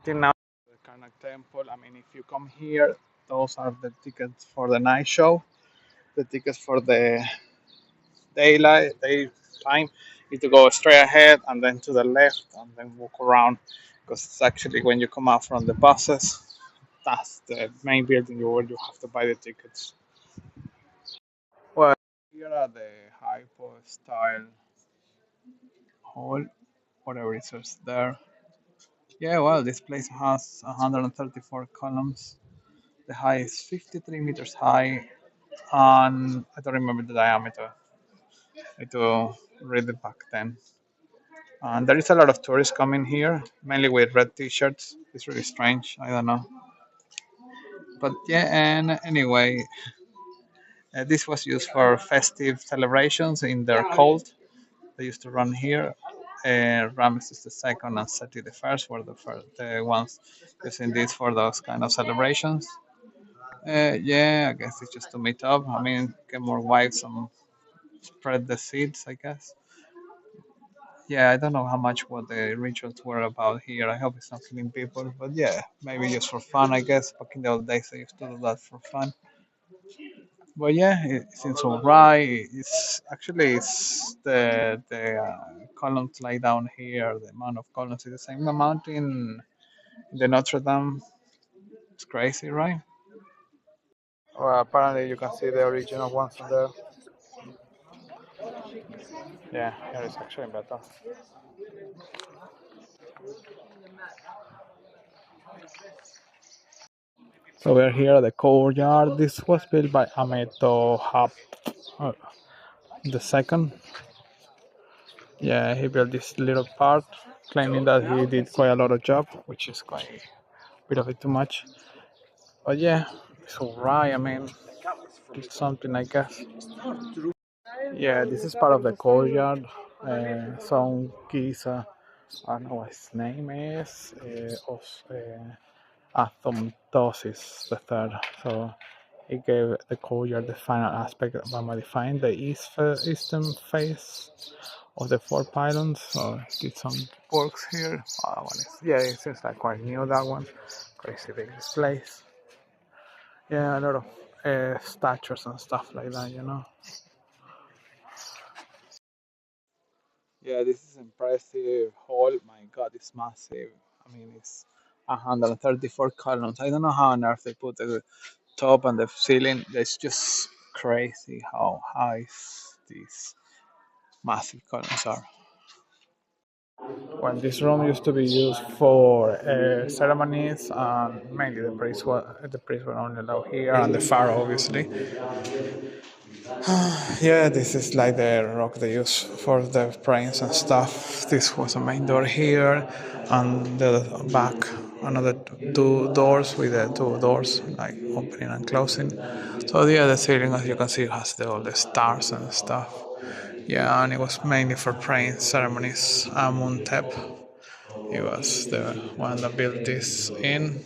Till now, the Karnak Temple. I mean, if you come here, those are the tickets for the night show. The tickets for the daytime is to go straight ahead and then to the left and then walk around because it's actually when you come out from the buses, that's the main building where you have to buy the tickets. Well, here are the hypo style hall, whatever it says there. Yeah, well, this place has 134 columns. The height is 53 meters high, and I don't remember the diameter. I need to read it back then. And there is a lot of tourists coming here, mainly with red t-shirts. It's really strange. I don't know. But yeah, and anyway, this was used for festive celebrations in their cult. They used to run here. Ramesses II and Seti I were the ones using this for those kind of celebrations. Yeah, I guess it's just to meet up. I mean, get more wives and spread the seeds, I guess. Yeah, I don't know how much what the rituals were about here. I hope it's not killing people, but yeah, maybe just for fun, I guess. Back in the old days, I used to do that for fun. But yeah, it seems alright. It's the columns lie down here. The amount of columns is the same amount in the Notre Dame. It's crazy, right? Well, apparently you can see the original ones on there. Yeah, here is actually better. So we're here at the courtyard. This was built by Amenhotep the second. Yeah, he built this little part, claiming that he did quite a lot of job, which is quite a bit of it too much. But yeah, it's alright. I mean, it's something I guess. Yeah, this is part of the courtyard. Some Giza, I don't know what his name is, Athomtosis the third. So he gave the courtyard the final aspect by modifying the eastern face of the four pylons. So did some works here. Yeah, it seems like quite new that one. Crazy big displays. Yeah, a lot of statues and stuff like that. Yeah, this is impressive hall. My God, it's massive. I mean, it's 134 columns. I don't know how on earth they put the top and the ceiling. It's just crazy how high these massive columns are. Well, this room used to be used for ceremonies, and mainly the priests were only allowed here, and the pharaoh, obviously. Yeah, this is like the rock they use for the prayings and stuff. This was a main door here, and the back another two doors with the two doors like opening and closing. So yeah, the ceiling, as you can see, has all the stars and stuff. Yeah, and it was mainly for praying ceremonies. Amuntep, he was the one that built this in,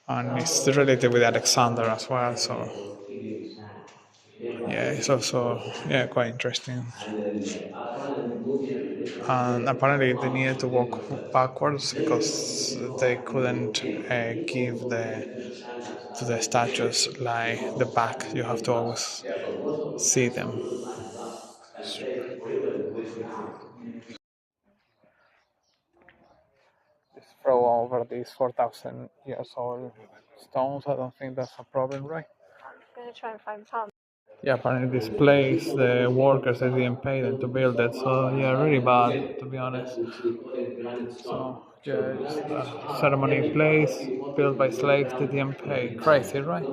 and it's related with Alexander as well. So yeah, it's also quite interesting. And apparently they needed to walk backwards because they couldn't give the statues like the back. You have to always see them. Just throw over these 4,000 years old stones. I don't think that's a problem, right? Yeah, apparently this place, the workers, they didn't pay them to build it. So yeah, really bad, to be honest. So yeah, it's a ceremony place built by slaves. They didn't pay. Crazy, right?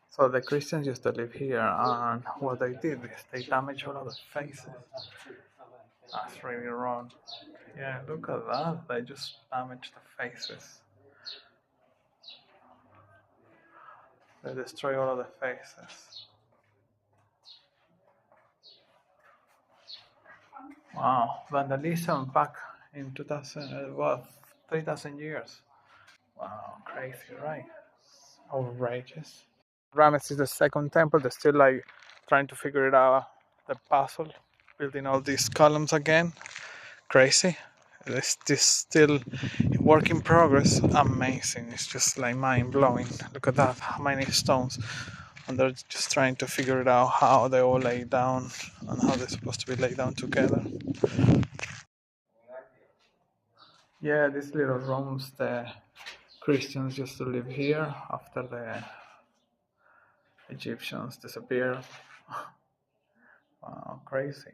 So the Christians used to live here, and what they did is they damaged all of the faces. That's really wrong. Yeah, look at that. They just damaged the faces. They destroy all of the faces. Wow, vandalism back in 2000, 3,000 years. Wow, crazy, right? Outrageous. Ramesses the second temple, they're still like trying to figure it out, the puzzle, building all these columns again. Crazy. It's just still work in progress. Amazing. It's just like mind blowing. Look at that. How many stones? And they're just trying to figure it out how they all lay down and how they're supposed to be laid down together. Yeah, these little rooms, the Christians used to live here after the Egyptians disappeared. Wow, crazy.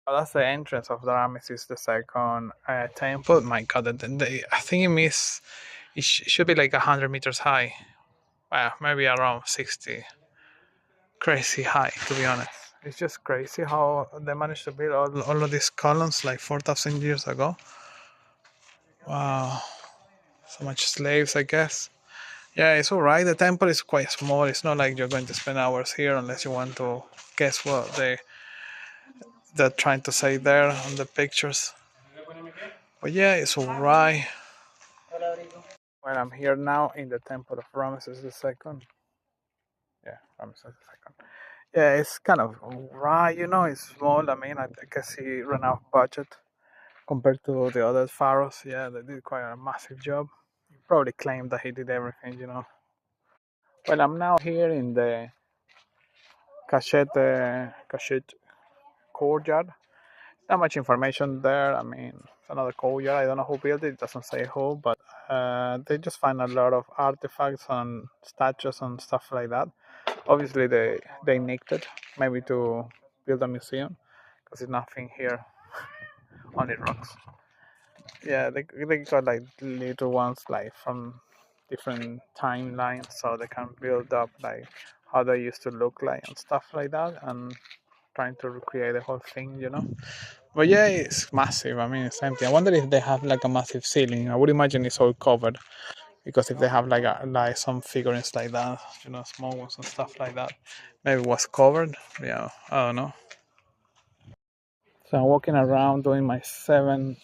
Well, that's the entrance of the Ramesses II temple. My God, I think it should be like 100 meters high. Well, maybe around 60. Crazy high, to be honest. It's just crazy how they managed to build all of these columns like 4,000 years ago. Wow, so much slaves, I guess. Yeah, it's alright. The temple is quite small. It's not like you're going to spend hours here unless you want to guess what they're trying to say there on the pictures. But yeah, it's alright. Well, I'm here now in the temple of Ramesses II. Yeah, Ramesses II. Yeah, it's kind of right, it's small. I mean, I guess he ran out of budget compared to the other pharaohs. Yeah, they did quite a massive job. He probably claimed that he did everything. Well, I'm now here in the Kashet courtyard. Not much information there. I mean, it's another courtyard. I don't know who built it. It doesn't say who, but they just find a lot of artifacts and statues and stuff like that. Obviously, they nicked it, maybe to build a museum, because there's nothing here, only rocks. Yeah, they got like little ones like from different timelines, so they can build up like how they used to look like and stuff like that, and trying to recreate the whole thing. But yeah, it's massive. I mean, it's empty. I wonder if they have like a massive ceiling. I would imagine it's all covered, because if they have like some figurines like that, small ones and stuff like that, maybe it was covered. Yeah, I don't know. So I'm walking around doing my 7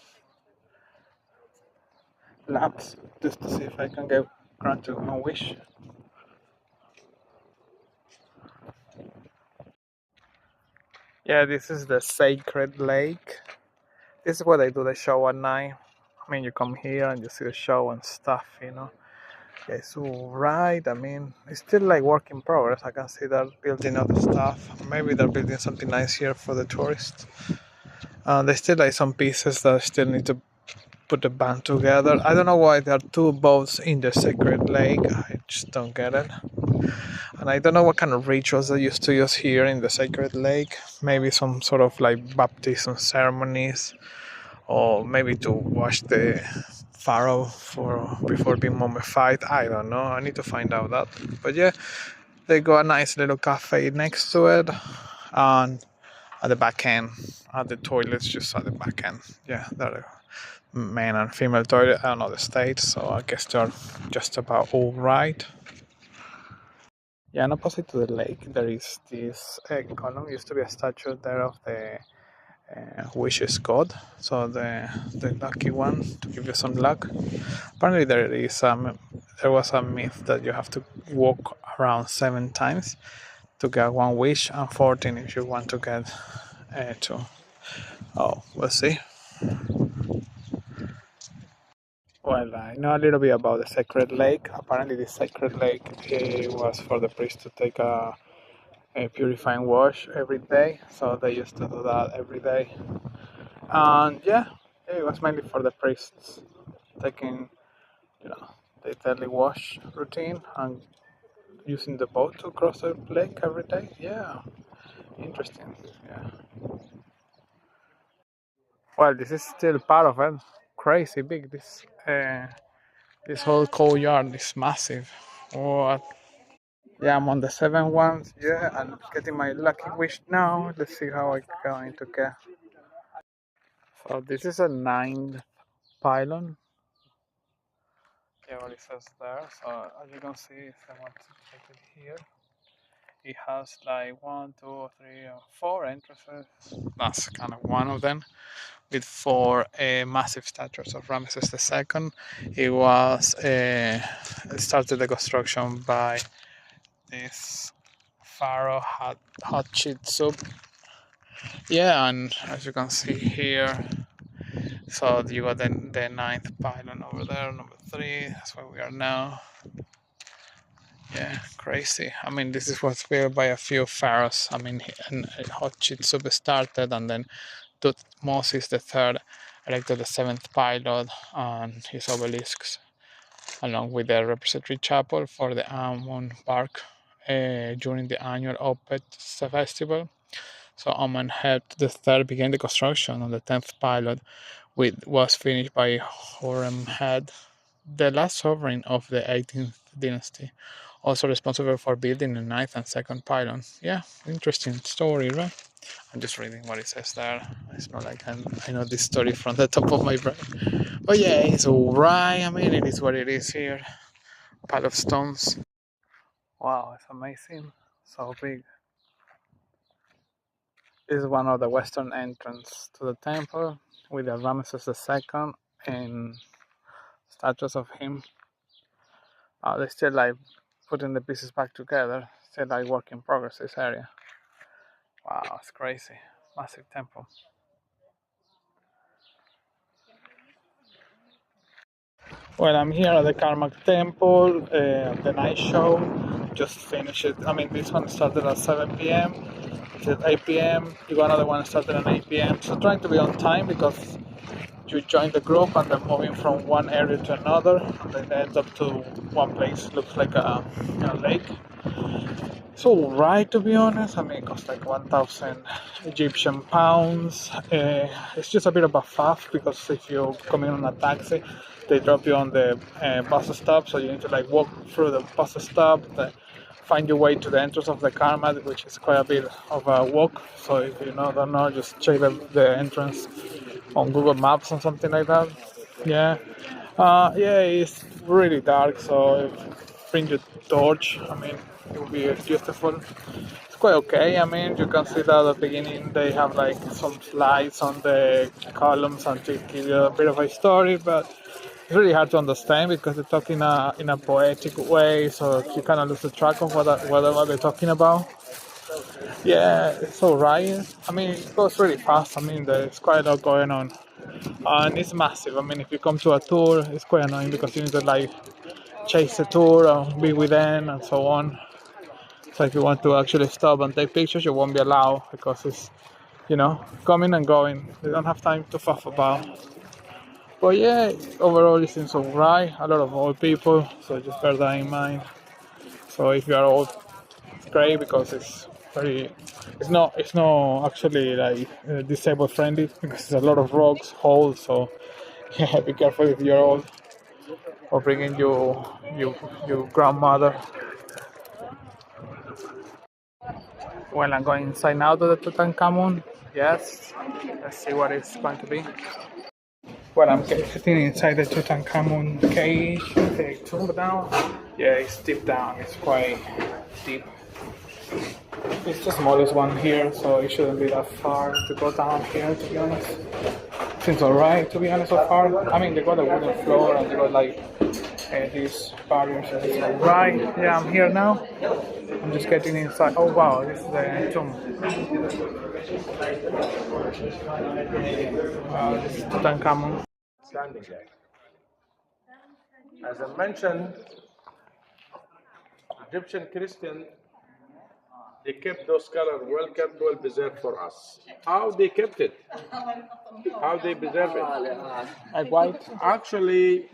laps just to see if I can get granted my wish. Yeah, this is the Sacred Lake. This is where they do the show at night. I mean, you come here and you see the show and stuff. Yeah, it's alright. I mean, it's still like work in progress. I can see they're building other stuff. Maybe they're building something nice here for the tourists. There's still like some pieces that still need to put the band together. I don't know why there are two boats in the Sacred Lake. I just don't get it. And I don't know what kind of rituals they used to use here in the Sacred Lake. Maybe some sort of like baptism ceremonies, or maybe to wash the pharaoh before being mummified. I don't know. I need to find out that. But yeah, they got a nice little cafe next to it, and at the back end, at the toilets just at the back end. Yeah, they're men and female toilet. I don't know the state, so I guess they're just about all right. Yeah, and opposite to the lake, there is this column. Used to be a statue there of the wishes god, so the lucky one, to give you some luck. Apparently, there was a myth that you have to walk around 7 times to get one wish, and 14 if you want to get two. Oh, we'll see. Well, I know a little bit about the Sacred Lake. Apparently, the Sacred Lake was for the priest to take a purifying wash every day. So they used to do that every day. And yeah, it was mainly for the priests taking, the daily wash routine and using the boat to cross the lake every day. Yeah, interesting. Yeah. Well, this is still part of it. Crazy big. This whole courtyard is massive. What? Yeah, I'm on the 7 ones. Yeah, I'm getting my lucky wish now. Let's see how I'm going to get. So this is a 9th pylon. Yeah, what it says there. So as you can see, if I want to check it here, it has like 4 entrances. That's kind of one of them, with 4 massive statues of Ramesses II. It started the construction by this pharaoh Hatshepsut. Yeah, and as you can see here, so you got the ninth pylon over there, number 3. That's where we are now. Yeah, crazy. I mean, this is what's built by a few pharaohs. I mean, and Hatshepsut started, and then Tutmosis the third erected the seventh pylon and his obelisks, along with the repository chapel for the Amun Park during the annual Opet festival. So Amenhotep the third began the construction on the 10th pylon, which was finished by Horemheb, the last sovereign of the 18th dynasty, also responsible for building the ninth and second pylon. Yeah, interesting story, right? I'm just reading what it says there. It's not like I know this story from the top of my brain. But yeah, it's alright. I mean, it is what it is here. Pile of stones. Wow, it's amazing. So big. This is one of the western entrance to the temple with the Ramesses II and statues of him. They still like putting the pieces back together. Still like work in progress, this area. Wow, it's crazy. Massive temple. Well, I'm here at the Karmak Temple, the night show. Just finished it. I mean, this one started at 7 p.m. It's at 8 p.m. You got another one started at 8 p.m. So trying to be on time because you join the group and then moving from one area to another, and then end up to one place. Looks like a lake. It's alright, to be honest. I mean, it costs like 1,000 Egyptian pounds. It's just a bit of a faff because if you come in on a taxi, they drop you on the bus stop, so you need to like walk through the bus stop, find your way to the entrance of the Karma, which is quite a bit of a walk. So if you don't know, just check the entrance on Google Maps or something like that. Yeah, yeah, it's really dark, so bring your torch. I mean, it will be beautiful. It's quite okay. I mean, you can see that at the beginning they have like some slides on the columns and to give you a bit of a story, but it's really hard to understand because they talk in a poetic way, so you kind of lose the track of what they're talking about. Yeah, it's alright. I mean, it goes really fast. I mean, there's quite a lot going on, and it's massive. I mean, if you come to a tour, it's quite annoying because you need to like chase the tour or be with them and so on. So if you want to actually stop and take pictures, you won't be allowed because it's coming and going. They don't have time to fuff about. But yeah, overall it seems alright. A lot of old people, so just bear that in mind. So if you are old, it's great because it's not actually like disabled friendly because there's a lot of rocks, holes. So yeah, be careful if you're old or bringing your grandmother. Well, I'm going inside now to the Tutankhamun. Yes, let's see what it's going to be. Well, I'm sitting inside the Tutankhamun cage, the tomb down. Yeah, it's deep down, it's quite deep. It's the smallest one here, so it shouldn't be that far to go down here, to be honest. Seems alright, to be honest, so far. I mean, they got a wooden floor and they got like these barriers, and it's alright. Yeah, I'm here now. I'm just getting inside. Oh wow, this is the tomb. This is Tutankhamun. Standing there. As I mentioned, Egyptian Christian, they kept those colors well kept, well preserved for us. How they kept it? How they preserve it? Like white. Actually,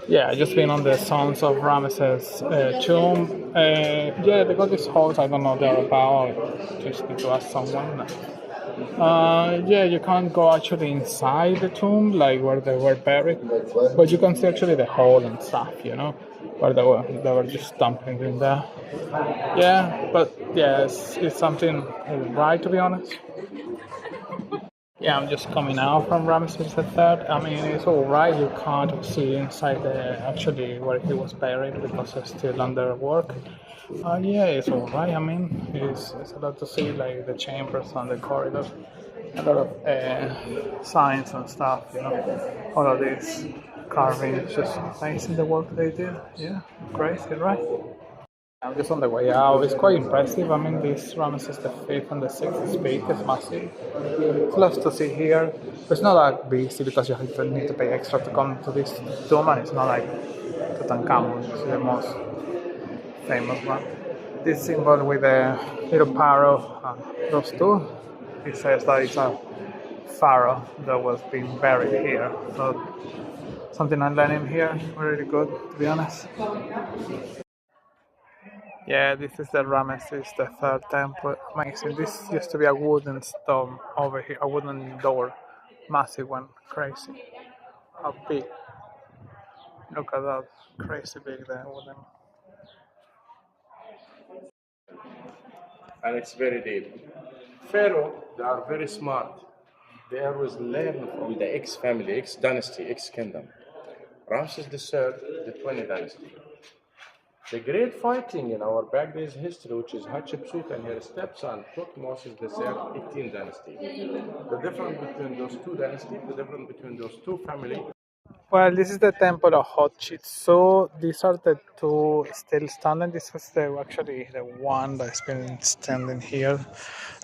Yeah, I just been on the Sons of Ramesses tomb. Yeah, they got these halls. I don't know they're about. Just need to ask someone. Yeah, you can't go actually inside the tomb, like where they were buried, but you can see actually the hole and stuff, where they were just dumping in there. Yeah, but yeah, it's something right, to be honest. Yeah, I'm just coming out from Ramses III. I mean, it's all right. You can't see inside actually where he was buried because it's still under work. Yeah, it's all right. I mean, it's a lot to see, like the chambers and the corridors. A lot of signs and stuff, All of this carving. It's just amazing the work they did. Yeah, crazy, right? I'm just on the way out. It's quite impressive. I mean, this Ramesses the fifth and the sixth is big. It's massive. It's lots to see here. It's not that busy because you have to need to pay extra to come to this tomb, and it's not like Tutankhamun. It's the most famous one. This symbol with the little parrot and those two, it says that it's a pharaoh that was being buried here. So something I'm learning here, really good to be honest. Yeah, this is the Ramesses the third temple. Amazing. This used to be a wooden stone over here, a wooden door. Massive one, crazy. How big. Look at that. Crazy big the wooden. And it's very deep. Pharaoh, they are very smart. They always learn from the X family, X dynasty, X kingdom. Ramses III, the 20th dynasty. The great fighting in our Baghdad's history, which is Hatshepsut and her stepson, Thutmose III, 18th dynasty. The difference between those two dynasties, the difference between those two families. Well, this is the temple of Hatshepsut. These are the two still standing. This was actually the one that's been standing here.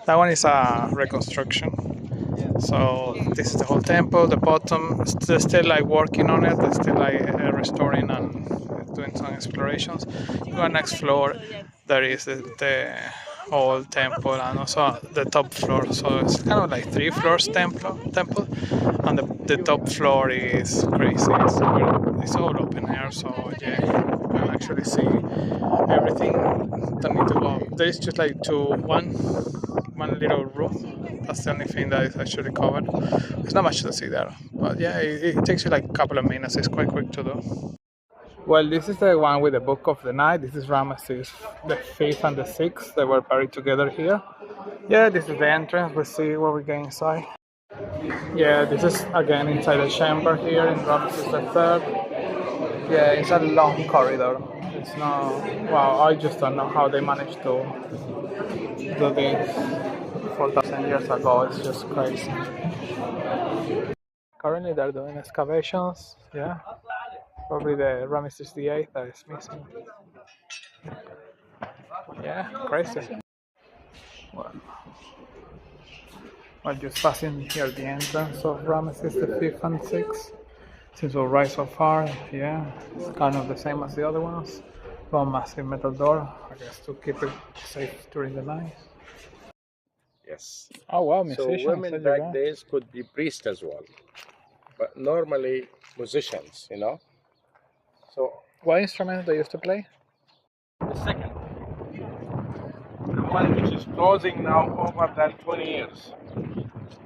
That one is a reconstruction. So this is the whole temple. The bottom, they're still like working on it. They're still like restoring and doing some explorations. The next floor, there is the whole temple and also the top floor. So it's kind of like 3 floors temple, and the top floor is crazy. It's all open air. So yeah, you can actually see everything. Don't need to go up. There is just like one little room. That's the only thing that is actually covered. There's not much to see there, but yeah, it takes you like a couple of minutes. It's quite quick to do. Well, this is the one with the Book of the Night. This is Ramesses the fifth and the sixth. They were buried together here. Yeah, this is the entrance. We'll see what we get inside. Yeah, this is again inside the chamber here in Ramesses the third. Yeah, it's a long corridor. It's not. Wow, I just don't know how they managed to do this 4,000 years ago. It's just crazy. Currently, they're doing excavations. Yeah, probably the Ramesses the eighth that is missing. Yeah, crazy. Well, we're just passing here the entrance of Ramesses the fifth and sixth. Since we're right so far, yeah, it's kind of the same as the other ones. One massive metal door, I guess, to keep it safe during the night. Yes. Oh wow, So musicians! women back days could be priests as well, but normally musicians, you know. So what instrument they used to play? the second, the one which is closing now over than 20 years.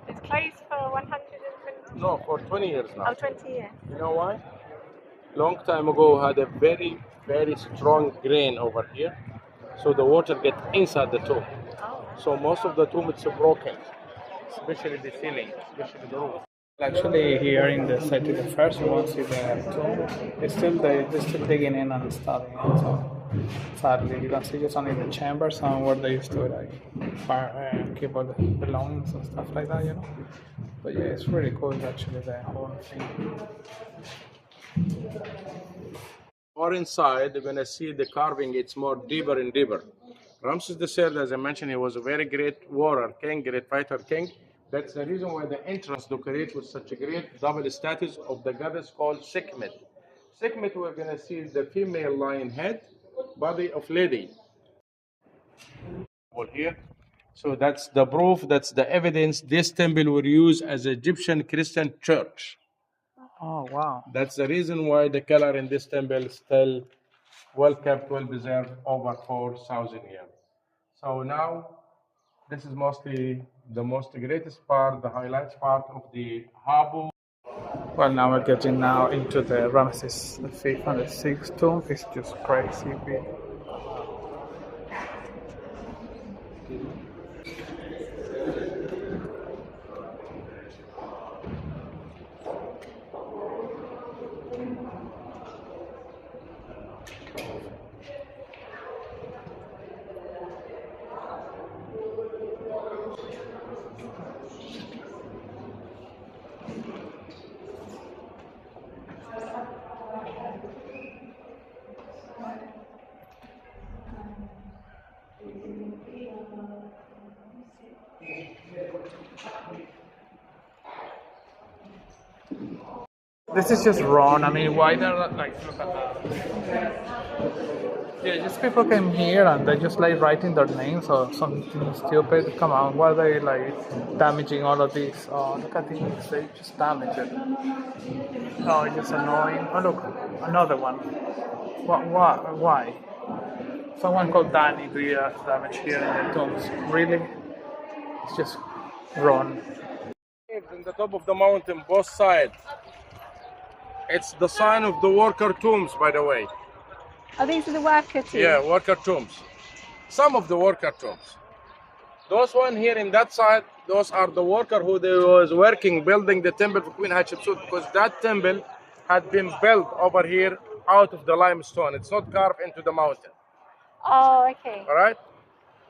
It's closed for 120. No, for 20 years now. Oh, 20 years. You know why? Long time ago had a very, very strong grain over here, so the water get inside the tomb. Oh. So most of the tomb it's broken, especially the ceiling, especially the roof. Actually, here in the site of the first, you won't see the tomb. They're still digging in and studying it. So sadly, you can see just only the chambers and where they used to like keep all the belongings and stuff like that, you know. But yeah, it's really cool actually the whole thing. Or inside, you're gonna see the carving. It's more deeper and deeper. Ramses III, as I mentioned, he was a very great warrior king, great fighter king. That's the reason why the entrance decorated with such a great double statues of the goddess called Sekhmet. Sekhmet, we're gonna see the female lion head, body of lady. All here. So that's the proof, that's the evidence this temple were used as Egyptian Christian church. Oh wow! That's the reason why the color in this temple is still well kept, well preserved over 4,000 years. So now, this is mostly the most greatest part, the highlights part of the Habu. Well, now we're getting now into the Ramesses the fifth and the sixth tomb. It's just crazy big. This is just wrong. I mean, why they're like, look at that. Yeah, just people came here and they just like writing their names or something stupid. Come on, why are they like damaging all of these? Oh, look at these. They just damage it. Oh, it's just annoying. Oh, look, another one. What? Why? Someone called Danny do damage here in the tombs. Really? It's just wrong. In the top of the mountain, both sides. It's the sign of the worker tombs, by the way. Oh, these are the worker tombs. Yeah, worker tombs. Some of the worker tombs. Those one here in that side, those are the worker who they was working building the temple for Queen Hatshepsut, because that temple had been built over here out of the limestone. It's not carved into the mountain. Oh, okay. All right.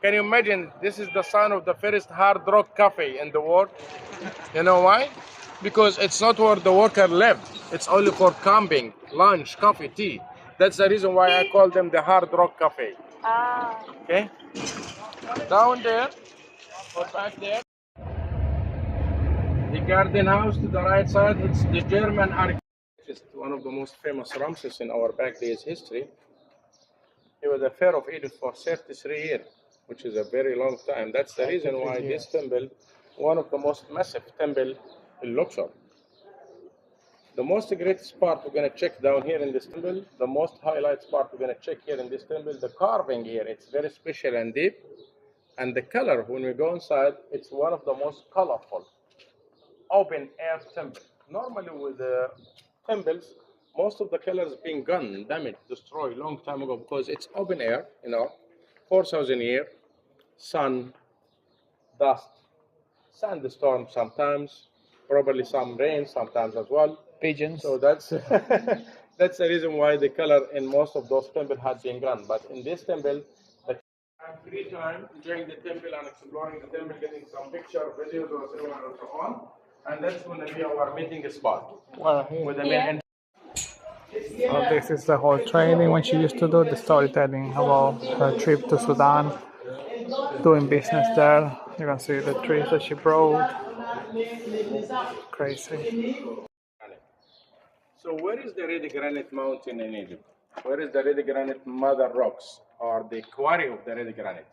Can you imagine? This is the sign of the first hard rock cafe in the world. You know why? Because it's not where the worker lived. It's only for camping, lunch, coffee, tea. That's the reason why I call them the Hard Rock Cafe. Ah. Okay? Down there, or back there, the garden house to the right side, it's the German architect. It's one of the most famous Ramses in our back days history. He was the pharaoh of Egypt for 33 years, which is a very long time. That's the reason why this temple, one of the most massive temple in Luxor. The most greatest part we're going to check down here in this temple, the most highlights part we're going to check here in this temple, the carving here, it's very special and deep. And the color, when we go inside, it's one of the most colorful open air temples. Normally with the temples, most of the colors being gone, damaged, destroyed long time ago because it's open air, 4,000 years, sun, dust, sandstorm sometimes, probably some rain sometimes as well. Pigeons. So that's that's the reason why the color in most of those temples had been gone. But in this temple, the free time enjoying the temple and exploring the temple, getting some picture, videos, or so on and so on. And that's going to be our meeting spot. Well, With the main so this is the whole training when she used to do the storytelling about her trip to Sudan, doing business there. You can see the trees that she brought. Crazy. So where is the red granite mountain in Egypt? Where is the red granite mother rocks, or the quarry of the red granite?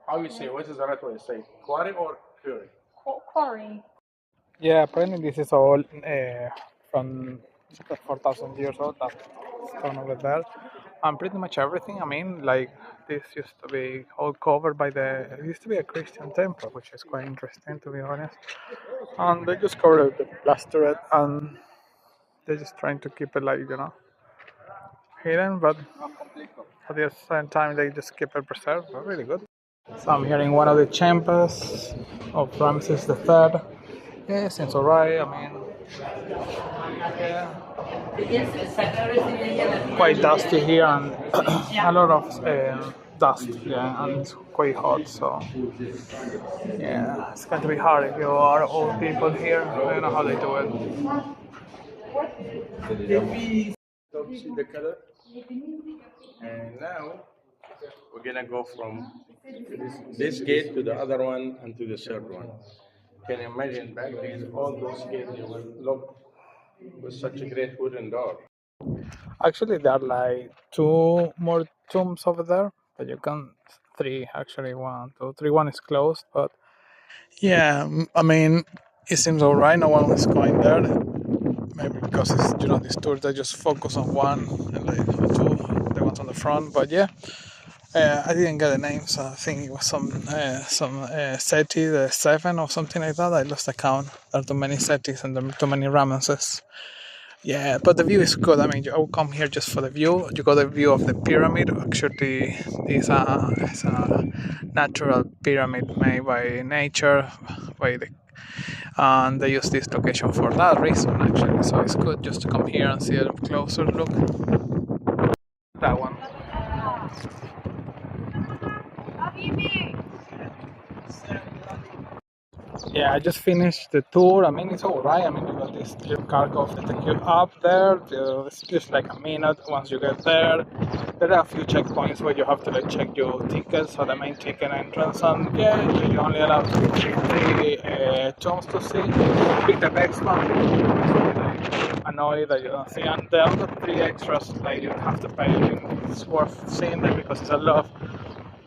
How you say? What is the right way to say? Quarry or quarry? Quarry. Yeah, apparently this is all from 4,000 years old, that stone over there. And pretty much everything, I mean, like this used to be all covered by it used to be a Christian temple, which is quite interesting to be honest. And they just covered it, plastered it, and they're just trying to keep it like, hidden, but at the same time they just keep it preserved. Really good. So I'm here in one of the chambers of Ramses III. Yeah, seems alright. I mean, yeah, quite dusty here and a lot of dust. Yeah, and it's quite hot. So yeah, it's going to be hard if you are old people here. I don't know how they do it. Don't see the color. And now we're gonna go from this gate to the other one and to the third one. Can you imagine back then all those gates you will look with such a great wooden door. Actually, there are like 2 more tombs over there, but you can 3 actually. 1, 2, 3. One is closed, but yeah, I mean, it seems alright. No one was going there. Maybe because it's these tours they just focus on one and like 2, the ones on the front. But yeah, I didn't get the names. I think it was some Seti, the 7 or something like that. I lost the count. There are too many Setis and there are too many Ramesses. Yeah, but the view is good. I mean, I will come here just for the view. You got the view of the pyramid. Actually, it's a natural pyramid made by nature, and they use this location for that reason, actually. So it's good just to come here and see a closer look. That one. Yeah, I just finished the tour. I mean, it's alright. I mean, you got this little cargo that take you up there. It's just like a minute once you get there. There are a few checkpoints where you have to check your tickets, so the main ticket entrance. And yeah, you're only allowed to pick 3 tombs to see. Pick the next one. And annoyed that you don't see. And the other three extras, like, you have to pay. I think it's worth seeing them because there's a lot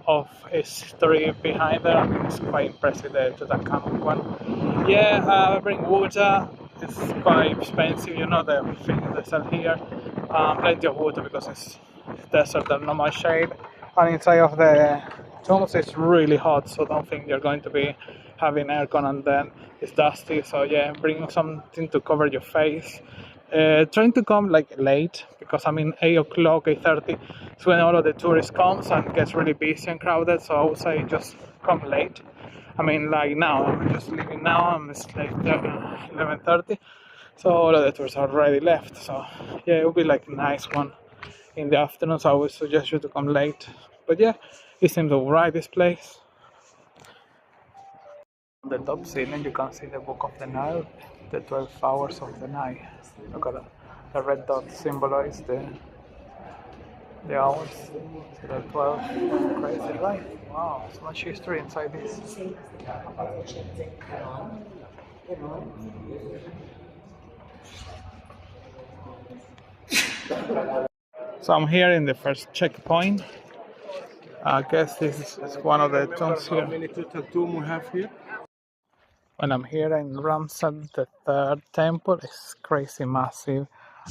of history behind there. I mean, it's quite impressive, the Tutankhamun one. Yeah, bring water. It's quite expensive, you know, the thing they sell here. Plenty of water because it's desert and not much shade. And inside of the tombs it's really hot, so don't think you're going to be having aircon, and then it's dusty. So yeah, bring something to cover your face. Trying to come like late because I mean 8 o'clock, 8:30 is when all of the tourists comes and it gets really busy and crowded. So I would say just come late. I mean, like now, I'm just leaving now, and it's like 11:30, so all of the tourists are already left. So yeah, it will be like a nice one in the afternoon. So I would suggest you to come late. But yeah, it seems alright, this place. On the top ceiling, you can see the Book of the Nile, the 12 hours of the night. Look at that. The red dot symbolize the hours. So the 12. Crazy, right? Wow, so much history inside this. So I'm here in the first checkpoint. I guess this is one of the tombs here. How many total tomb we have here? When I'm here in Ramses the Third Temple, it's crazy massive.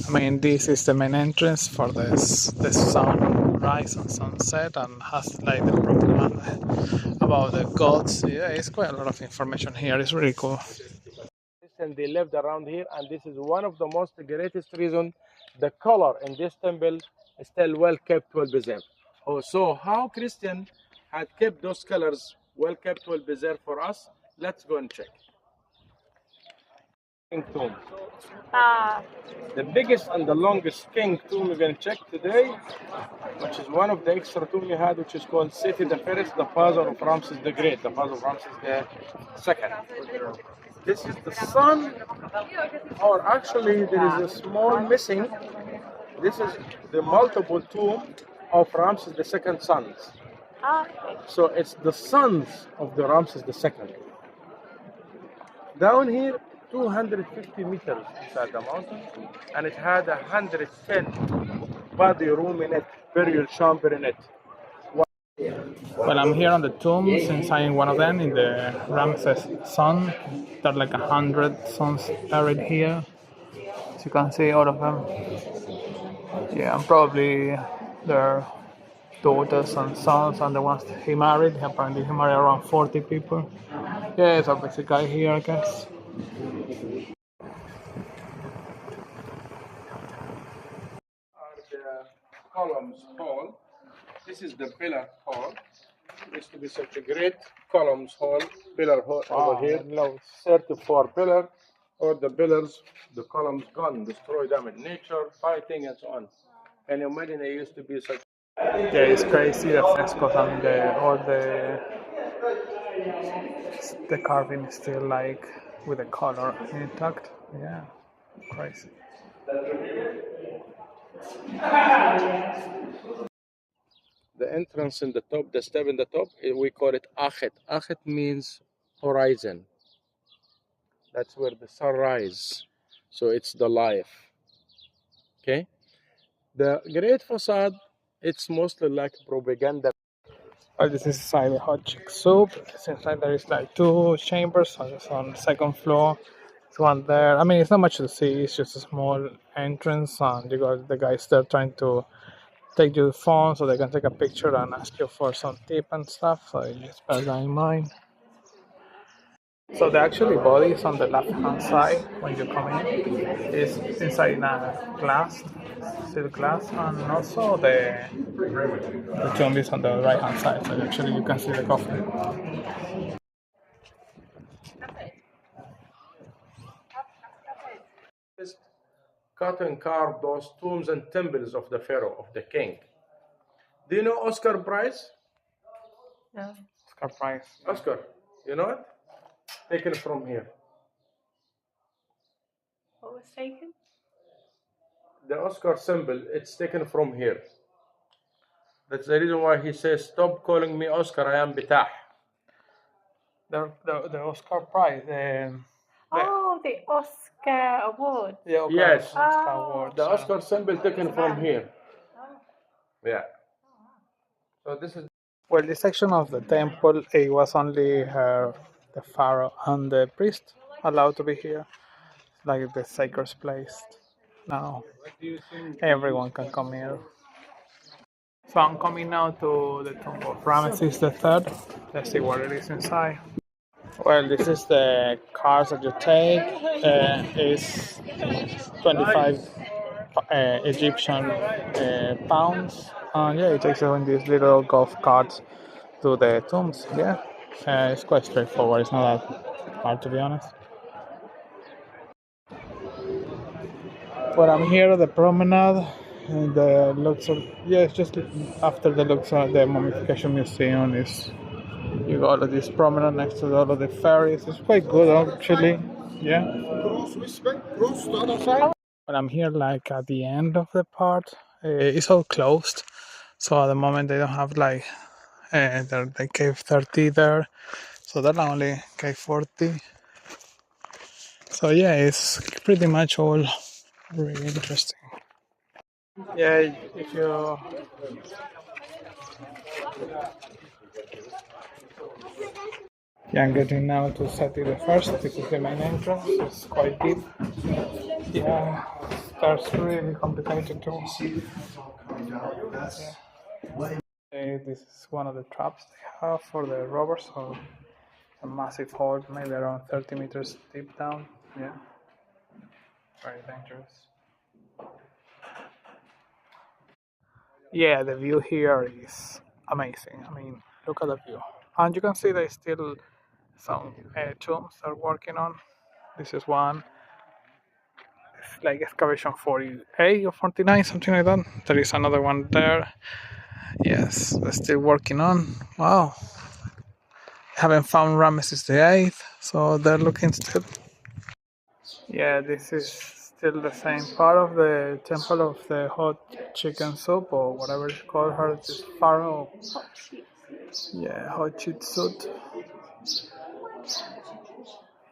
I mean, this is the main entrance for the sunrise and sunset, and has like the propaganda about the gods. Yeah, it's quite a lot of information here. It's really cool. And they lived around here, and this is one of the most greatest reason. The color in this temple is still well kept, well preserved. Oh, so how Christian had kept those colors well kept, well preserved for us? Let's go and check. King tomb. The biggest and the longest king tomb we're going to check today, which is one of the extra tomb we had, which is called Seti the First, the father of Ramses the Great, the father of Ramses the Second. This is the son, or actually there is a small missing. This is the multiple tomb of Ramses the Second sons. So it's the sons of the Ramses the Second. Down here, 250 meters inside the mountain, and it had 110 body room in it, burial chamber in it. Well, I'm here on the tombs inside one of them, in the Ramses son. There are like 100 sons buried here. As you can see, all of them. Yeah, and probably their daughters and sons and the ones he married. Apparently he married around 40 people. Yeah, it's a basic guy here, I guess. Are the columns hall. This is the pillar hall. Used to be such a great columns hall, pillar hall over here. 34 pillar, or the pillars, the columns gone, destroyed them in nature, fighting and so on. And imagine they used to be such. Yeah, it's crazy, the frescoes and all the carving is still like with the color intact. Yeah, crazy. The entrance in the top, the step in the top, we call it Achet. Achet means horizon. That's where the sun rises. So it's the life. Okay? The great facade, it's mostly like propaganda. Well, this is inside the hot chick soup. Inside there is like 2 chambers, so it's on the second floor. There's one there. I mean, it's not much to see. It's just a small entrance, and you got the guys there trying to take your phone so they can take a picture and ask you for some tip and stuff. So you just bear that in mind. So the actually body is on the left-hand side when you come in. It's inside in a glass, steel glass, and also the tomb is on the right-hand side. So actually you can see the coffin. Cut and carve those tombs and temples of the pharaoh, of the king. Do you know Oscar Prize? No. Oscar Prize. Oscar, you know it? Taken from here. What was taken? The Oscar symbol, it's taken from here. That's the reason why he says, "Stop calling me Oscar, I am Bitah." The Oscar Prize. Oh, the Oscar Award. Yeah, Yes. Oscar Oh. Award. The Oscar symbol taken from here. Oh. Yeah. So this is Well, this section of the temple, it was only the pharaoh and the priest allowed to be here, like the sacred place. Now everyone can come here. So I'm coming now to the tomb of Ramesses III. Let's see what it is inside. Well, this is the cards that you take. It's 25 Egyptian pounds. And yeah, it takes you in these little golf carts to the tombs. Yeah, it's quite straightforward. It's not that hard, to be honest. Well, I'm here at the promenade. And the Luxor, yeah, it's just after the Luxor, the Mummification Museum is. You got all of this promenade next to all of the ferries. It's quite good, actually. Yeah. But I'm here, like at the end of the part. It's all closed, so at the moment they don't have like the cave 30 there, so they're only cave 40. So yeah, it's pretty much all really interesting. Yeah, if you yeah, I'm getting now to Seti the First. This is the main entrance. It's quite deep. Yeah, that's really complicated too. Yeah. This is one of the traps they have for the robbers. So a massive hole, maybe around 30 meters deep down. Yeah, very dangerous. Yeah, the view here is amazing. I mean, look at the view. And you can see there's still some tombs they're working on. This is one. It's like excavation 48 or 49, something like that. There is another one there. Yes, they're still working on. Wow. Haven't found Ramesses VIII, so they're looking still. Yeah, this is still the same part of the temple of the hot chicken soup or whatever it's called. Her this pharaoh. Yeah, Hatshepsut.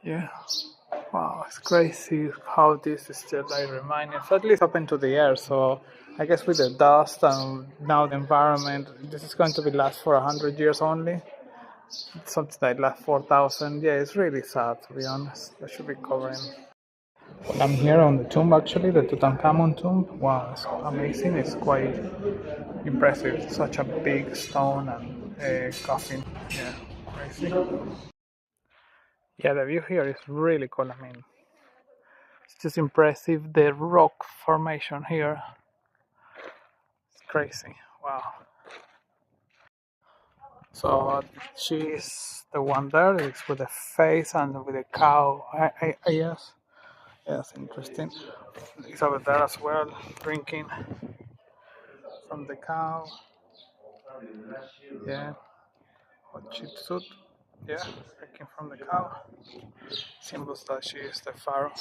Yeah. Wow, it's crazy how this is still like remaining. It's at least up into the air, so I guess with the dust and now the environment, this is going to be last for 100 years only. Something like last 4,000. Yeah, it's really sad, to be honest. I should be covering. Well, I'm here on the tomb, actually, the Tutankhamun tomb. Wow, it's amazing. It's quite impressive. Such a big stone and a coffin. Yeah, crazy. Yeah, the view here is really cool. I mean, it's just impressive. The rock formation here. It's crazy. Wow. So she's the one there. It's with the face and with the cow. I yes. Yes, interesting. It's over there as well, drinking from the cow. Yeah. Hatshepsut. Yeah, drinking from the cow. Symbols that she is the pharaoh.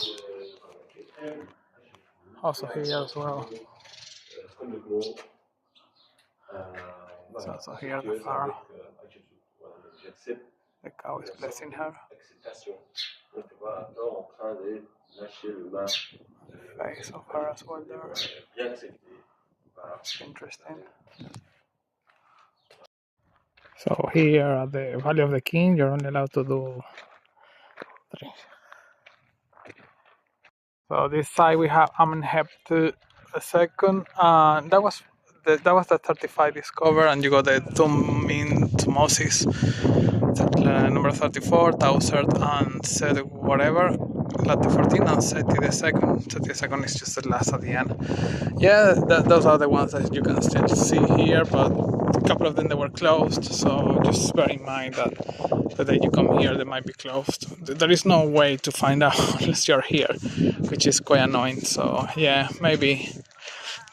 Also here as well. It's also here the pharaoh. The cow is blessing her. The face of her as well there. Interesting. So here at the Valley of the King, you're only allowed to do 3. So this side we have Amenhotep II. That was the 35 discovered, and you got the tomb in Tutmosis, number 34, Tausert, and Seti whatever. Lat 14 and Seti II. Seti II is just the last at the end. Yeah, those are the ones that you can still see here, but a couple of them they were closed, so just bear in mind that the day you come here they might be closed. There is no way to find out unless you're here, which is quite annoying. So yeah, maybe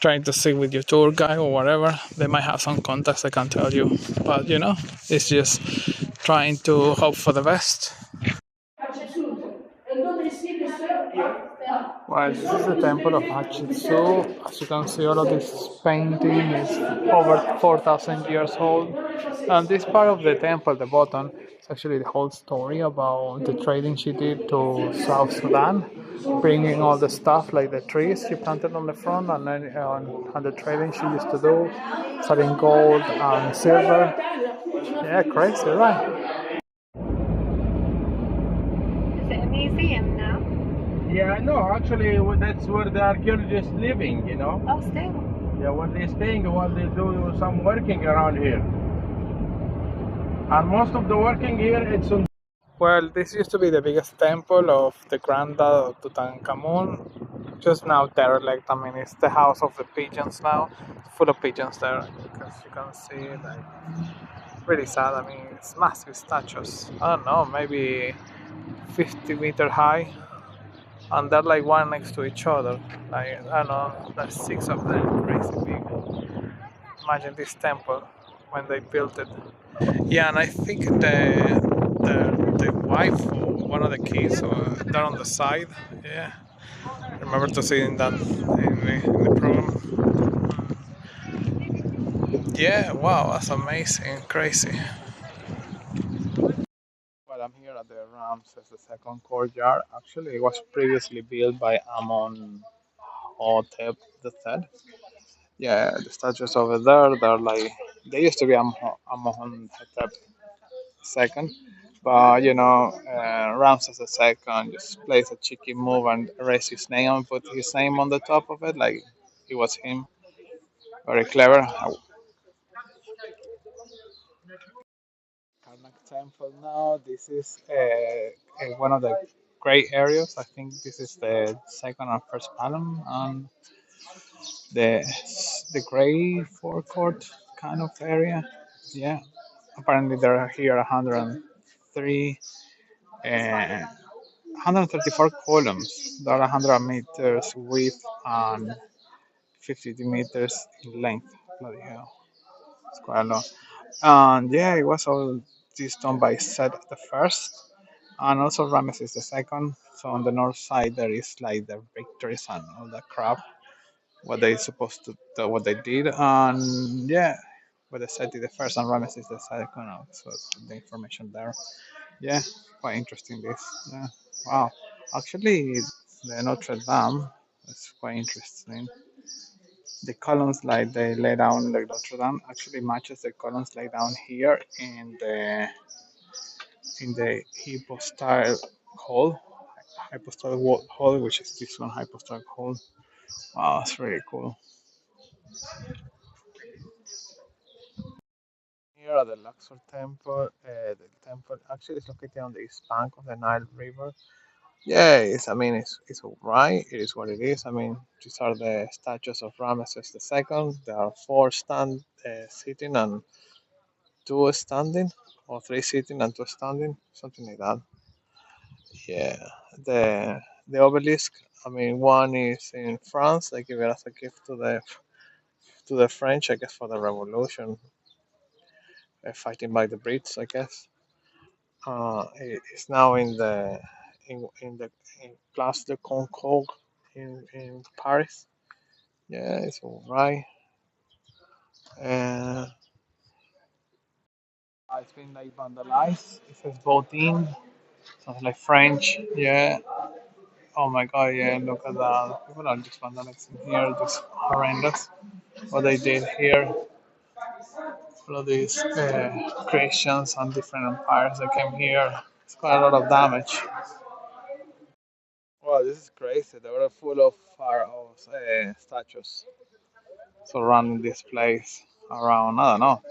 trying to see with your tour guide or whatever. They might have some contacts I can tell you, but you know, it's just trying to hope for the best. Well, this is the temple of Hachitsu. As you can see, all of this painting is over 4,000 years old. And this part of the temple, the bottom, is actually the whole story about the trading she did to South Sudan, bringing all the stuff like the trees she planted on the front, and then and the trading she used to do, selling gold and silver. Yeah, crazy, right? Is it a museum now? Yeah, no, actually, that's where the archaeologists living, you know. Oh, still. Yeah, when they staying, while they do some working around here. And most of the working here, it's on. Well, this used to be the biggest temple of the granddad of Tutankhamun. Just now derelict. I mean, it's the house of the pigeons now. It's full of pigeons there, because you can see, like, really sad. I mean, it's massive statues. I don't know, maybe 50-meter high, and they're like one next to each other. Like, I don't know, there's six of them, crazy big. Imagine this temple when they built it. Yeah, and I think the wife or one of the kids they're on the side. Yeah, remember to see that in the program. Yeah, wow, that's amazing, crazy. Well, I'm here at the Ramses II courtyard. Actually, it was previously built by Amon Hotep III. Yeah, the statues over there, they're like they used to be Amon Hotep second. But Ramses II just plays a cheeky move and erase his name and put his name on the top of it, like it was him. Very clever. Karnak Temple now. This is one of the great areas. I think this is the second or first column on the the gray forecourt kind of area. Yeah. Apparently there are here 103 uh, 134 columns that are 100 meters width and 50 meters in length. Bloody hell, it's quite a lot. And yeah, it was all this done by Set the First and also Ramesses the Second. So on the north side there is like the victories and all that crap, what they supposed to what they did, and yeah, but the Seti the First and Ramesses the Second. So the information there. Yeah, quite interesting this. Yeah. Wow. Actually, the Notre Dame is quite interesting. The columns like they lay down like Notre Dame actually matches the columns laid down here in the hypostyle hall. Hall, which is this one hypostyle hall. Wow, that's really cool. Here at the Luxor Temple, the temple actually is located on the east bank of the Nile River. Yeah, it's alright. It is what it is. I mean, these are the statues of Ramesses II. There are four sitting and two standing, or three sitting and two standing, something like that. Yeah, the obelisk. I mean, one is in France. They give it as a gift to the French, I guess, for the revolution, fighting by the Brits, I guess. It's now in the in Place de Concorde in Paris. Yeah, it's alright. Uh, it's been like vandalized. It says Baudin, something like French. Yeah. Oh my god, yeah, look at that. People are just vandalizing here, just horrendous. What they did here, all of these Christians and different empires that came here. It's quite a lot of damage. Wow, this is crazy. They were full of pharaohs statues surrounding this place around, I don't know,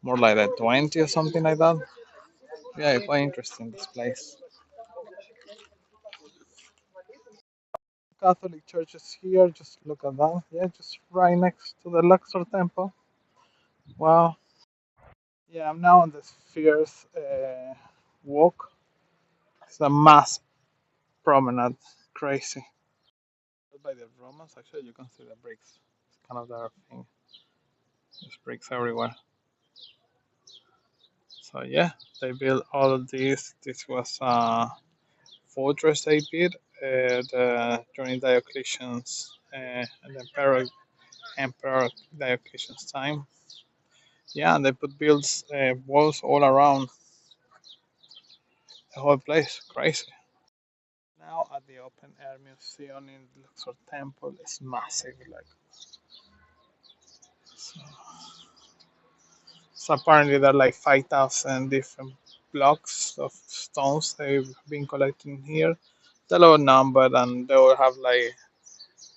more like a 20 or something like that. Yeah, quite interesting this place. Catholic church is here. Just look at that. Yeah, just right next to the Luxor Temple. Wow. Yeah, I'm now on the Spheres walk. It's a mass promenade. Crazy. By the Romans, actually, you can see the bricks. It's kind of their thing. There's bricks everywhere. So yeah, they built all of these. This was a fortress they built during Diocletian's and Emperor Diocletian's time. Yeah, and they put builds walls all around the whole place. Crazy. Now at the open air museum in Luxor Temple, it's massive. Like so, so apparently there are like 5,000 different blocks of stones they've been collecting here. It's a low number, and they will have like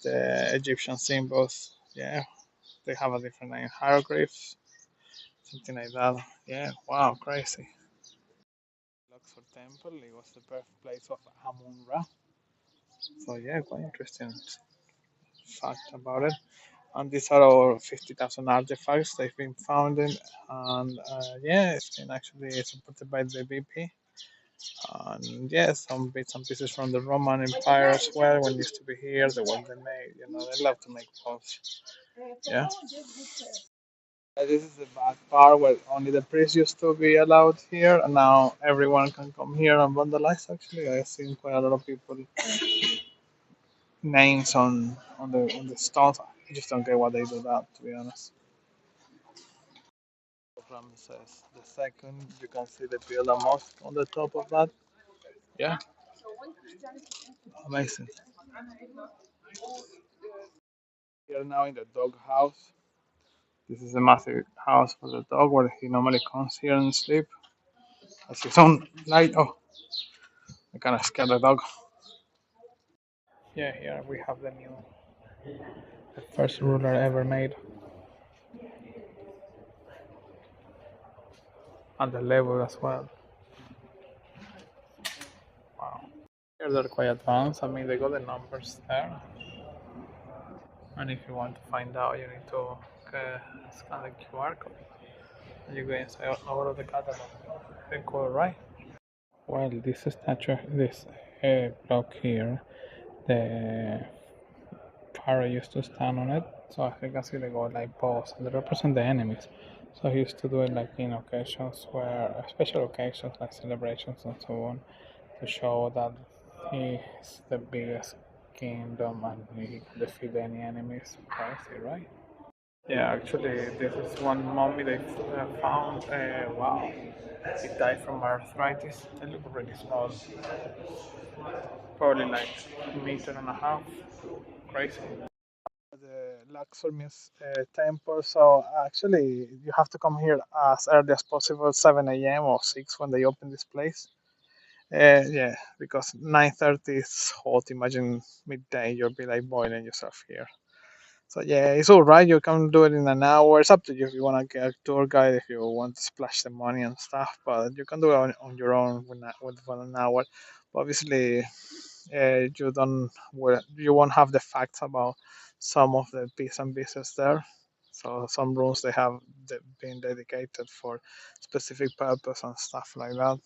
the Egyptian symbols. Yeah, they have a different name, hieroglyphs, something like that. Yeah, wow, crazy. Luxor Temple, it was the birthplace of Amun Ra. So yeah, quite interesting fact about it. And these are all 50,000 artifacts they've been found in. And yeah, it's been actually supported by the BP. And yeah, some bits and pieces from the Roman Empire as well. When it used to be here, the one they made. You know, they love to make pots. Yeah. This is the back part where only the priests used to be allowed here, and now everyone can come here and vandalize. Actually, I've seen quite a lot of people names on the stones. I just don't get why they do that, to be honest. Ramses the second, you can see the Pila Mosque on the top of that. Yeah, amazing. We are now in the dog house. This is a massive house for the dog where he normally comes here and sleep. As his own light. Oh, I kind of scared the dog. Yeah, here we have the first ruler ever made, and the level as well. Wow. Here they're quite advanced. I mean, they got the numbers there. And if you want to find out, you need to scan the QR code. And you go inside out of the catalog. Very cool, right? Well, this statue, this block here, the pharaoh used to stand on it. So as you can see, they got like bows and they represent the enemies. So he used to do it like in occasions where, special occasions like celebrations and so on, to show that he is the biggest kingdom and he can defeat any enemies. Crazy, right? Yeah, actually, this is one mummy they found. Wow, it died from arthritis. They look really small, probably like a meter and a half. Crazy. The Luxor Temple. So actually, you have to come here as early as possible, 7 a.m. or 6 when they open this place. Yeah, because 9:30 is hot. Imagine midday, you'll be like boiling yourself here. So yeah, it's all right. You can do it in an hour. It's up to you if you want to get a tour guide, if you want to splash the money and stuff. But you can do it on your own with 1 hour. But obviously, you don't you won't have the facts about some of the bits and pieces there. So some rooms they have been dedicated for specific purpose and stuff like that.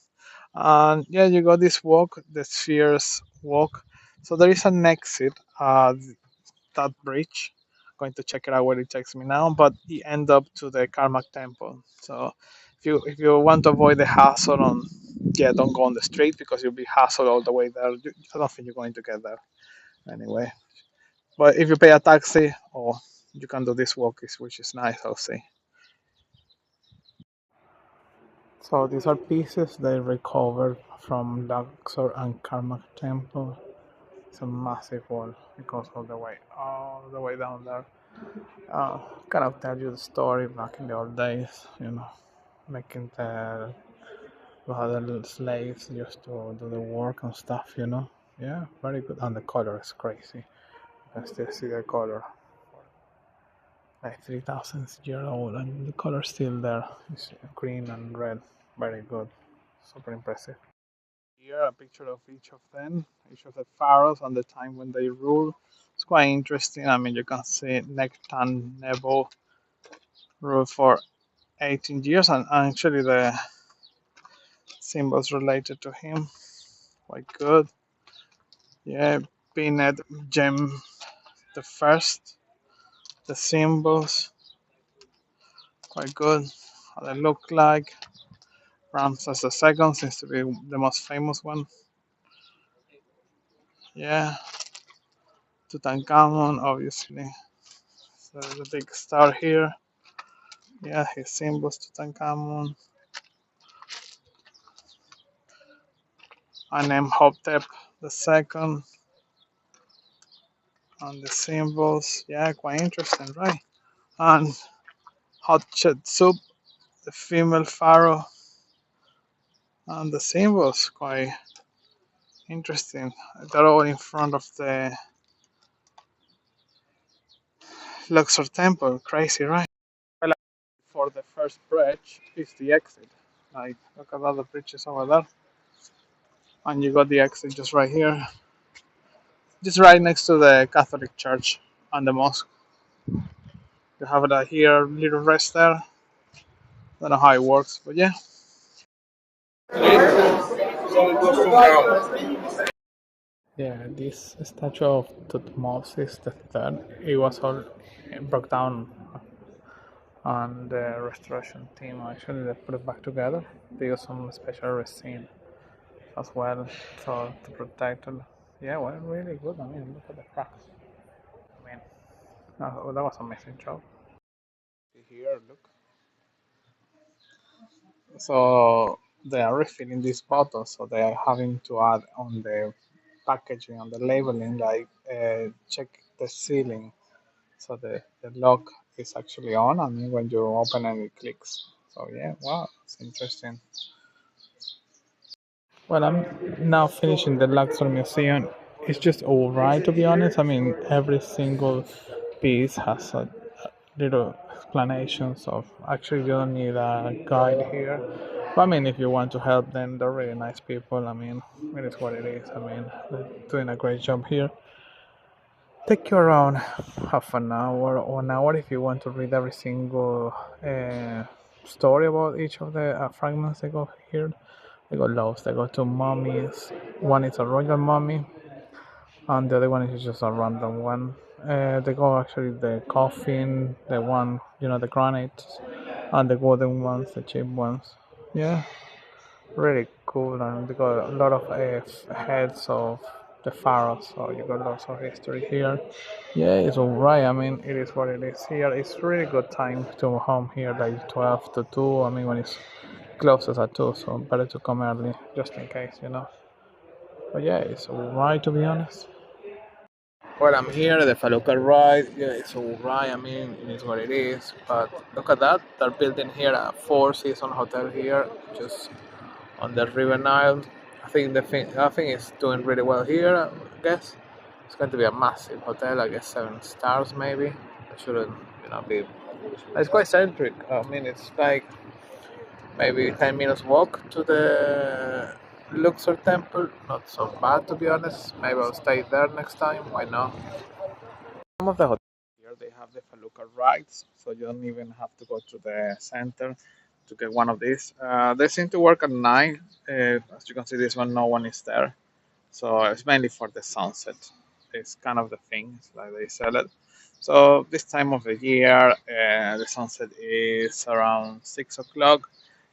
And yeah, you got this walk, the Spheres walk. So there is an exit. That bridge. Going to check it out where it takes me now, but it end up to the Karmak temple. So if you want to avoid the hassle on, yeah, don't go on the street because you'll be hassled all the way there. I don't think you're going to get there anyway. But if you pay a taxi, or you can do this walk, which is nice, I'll say. So these are pieces they recovered from Luxor and Karmak temple. It's a massive wall. It goes all the way down there. Kind of tell you the story back in the old days, making the slaves used to do the work and stuff. Yeah, very good. And the color is crazy. You can still see the color, like 3,000 years old, and the color still there. It's green and red. Very good. Super impressive. Here, a picture of each of them, each of the pharaohs and the time when they ruled. It's quite interesting. I mean, you can see Nectan Nebo ruled for 18 years, and actually the symbols related to him quite good. Yeah, Binet Gem the first, the symbols quite good. How they look like. Ramses II seems to be the most famous one. Yeah, Tutankhamun, obviously. So there's a big star here. Yeah, his symbols, Tutankhamun. Amenhotep the second on the symbols. Yeah, quite interesting, right? And Hatshepsut, the female pharaoh, and the symbols quite interesting. They're all in front of the Luxor temple. Crazy, right? Well, for the first bridge is the exit. Like, look at all the bridges over there. And you got the exit just right here. Just right next to the Catholic Church and the mosque. You have it here, little rest there. Don't know how it works, but yeah. Yeah, this statue of Tutmosis III, it was all broke down, and the restoration team actually they put it back together. They use some special resin as well, so to protect it. Yeah, well, really good. I mean, look at the cracks. I mean, that was an amazing job. Here, look. So they are refilling these bottles, so they are having to add on the packaging, on the labeling, like check the sealing. So the lock is actually on, I mean, when you open and it clicks. So yeah, wow, it's interesting. Well, I'm now finishing the Luxor Museum. It's just alright, to be honest. I mean, every single piece has a little explanations of. Actually, you don't need a guide here. But I mean, if you want to help them, they're really nice people. I mean, it is what it is. I mean, they're doing a great job here. Take you around half an hour or an hour if you want to read every single story about each of the fragments they got here. They got loads. They got two mummies. One is a royal mummy, and the other one is just a random one. They got actually the coffin, the one, the granite, and the golden ones, the cheap ones. Yeah, really cool, and they got a lot of heads of the pharaohs, so you got lots of history here. Yeah, it's alright. I mean, it is what it is here. It's really good time to home here, like 12 to 2. I mean, when it's closes at 2, so better to come early just in case. But yeah, it's alright, to be honest. Well, I'm here at the Faluca ride. Yeah, it's alright. I mean, it is what it is. But look at that. They're building here a four-season hotel here, just on the River Nile. I think it's doing really well here. I guess it's going to be a massive hotel. I guess 7 stars maybe. It shouldn't, be. It's quite centric. I mean, it's like maybe 10 minutes walk to the Luxor temple. Not so bad, to be honest. Maybe I'll stay there next time. Why not? Some of the hotels here they have the Faluca rides, so you don't even have to go to the center to get one of these. They seem to work at night. As you can see, this one no one is there, so it's mainly for the sunset. It's kind of the thing, it's like they sell it. So this time of the year, the sunset is around 6 o'clock.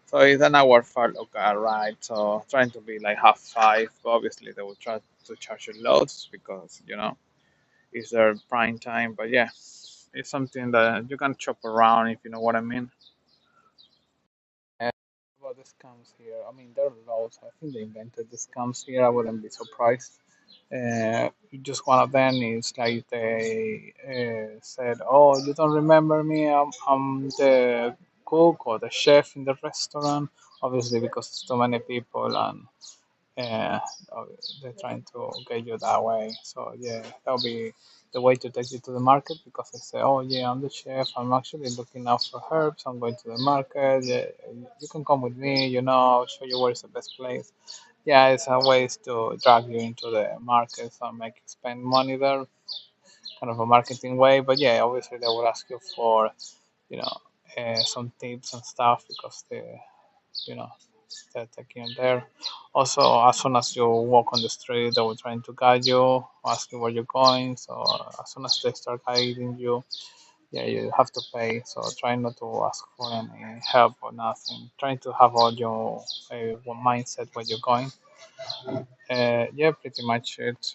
So it's an hour Faluca ride. So trying to be like half five. But obviously, they will try to charge you loads because it's their prime time. But yeah, it's something that you can chop around if you know what I mean. And about the scams here, I mean, there are loads. I think they invented the scams here. I wouldn't be surprised. Just one of them is like they said, "Oh, you don't remember me? I'm the cook or the chef in the restaurant." Obviously, because there's too many people and uh, they're trying to get you that way. So yeah, that'll be the way to take you to the market because they say, "Oh yeah, I'm the chef. I'm actually looking out for herbs. I'm going to the market. Yeah, you can come with me. I'll show you where is the best place." Yeah, it's a ways to drag you into the markets and make you spend money there, kind of a marketing way. But yeah, obviously they will ask you for, you know, some tips and stuff because you know, they're taking you there. Also, as soon as you walk on the street, they will trying to guide you, ask you where you're going. So as soon as they start guiding you, yeah, you have to pay. So try not to ask for any help or nothing. Trying to have all your one mindset where you're going. Yeah, pretty much it.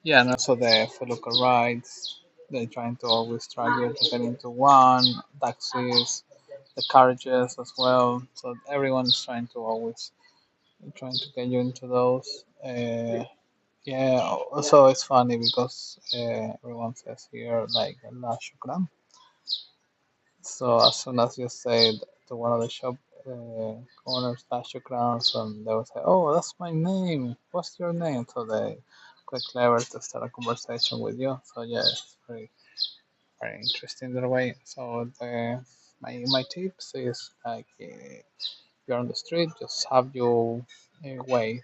Yeah, and also the local rides. They're trying to always try you to get into one, taxis, the carriages as well. So everyone's trying to always trying to get you into those. Yeah, also it's funny because everyone says here like La Shukran. So as soon as you say to one of the shop owners La Shukran, so they will say, "Oh, that's my name. What's your name?" So they quite clever to start a conversation with you. So yeah, it's very interesting that way. So my tips is like you're on the street, just have your way.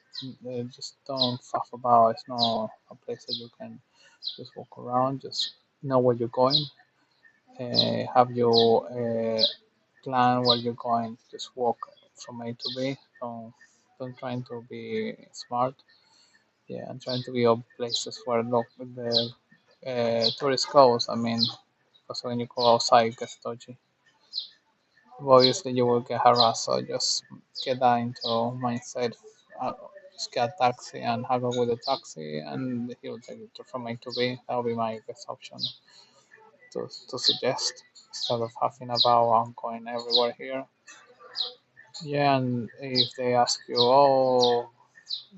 Just don't faff about. It's not a place that you can just walk around. Just know where you're going. Have your plan where you're going. Just walk from A to B. Don't trying to be smart. Yeah, and trying to be of places where the tourist goes. I mean, because when you go outside, it gets dodgy. Obviously, you will get harassed, so just get that into mindset. Uh, just get a taxi and haggle with the taxi, and he will take you from A to B. That will be my best option to suggest instead of having about I'm going everywhere here. Yeah, and if they ask you, oh,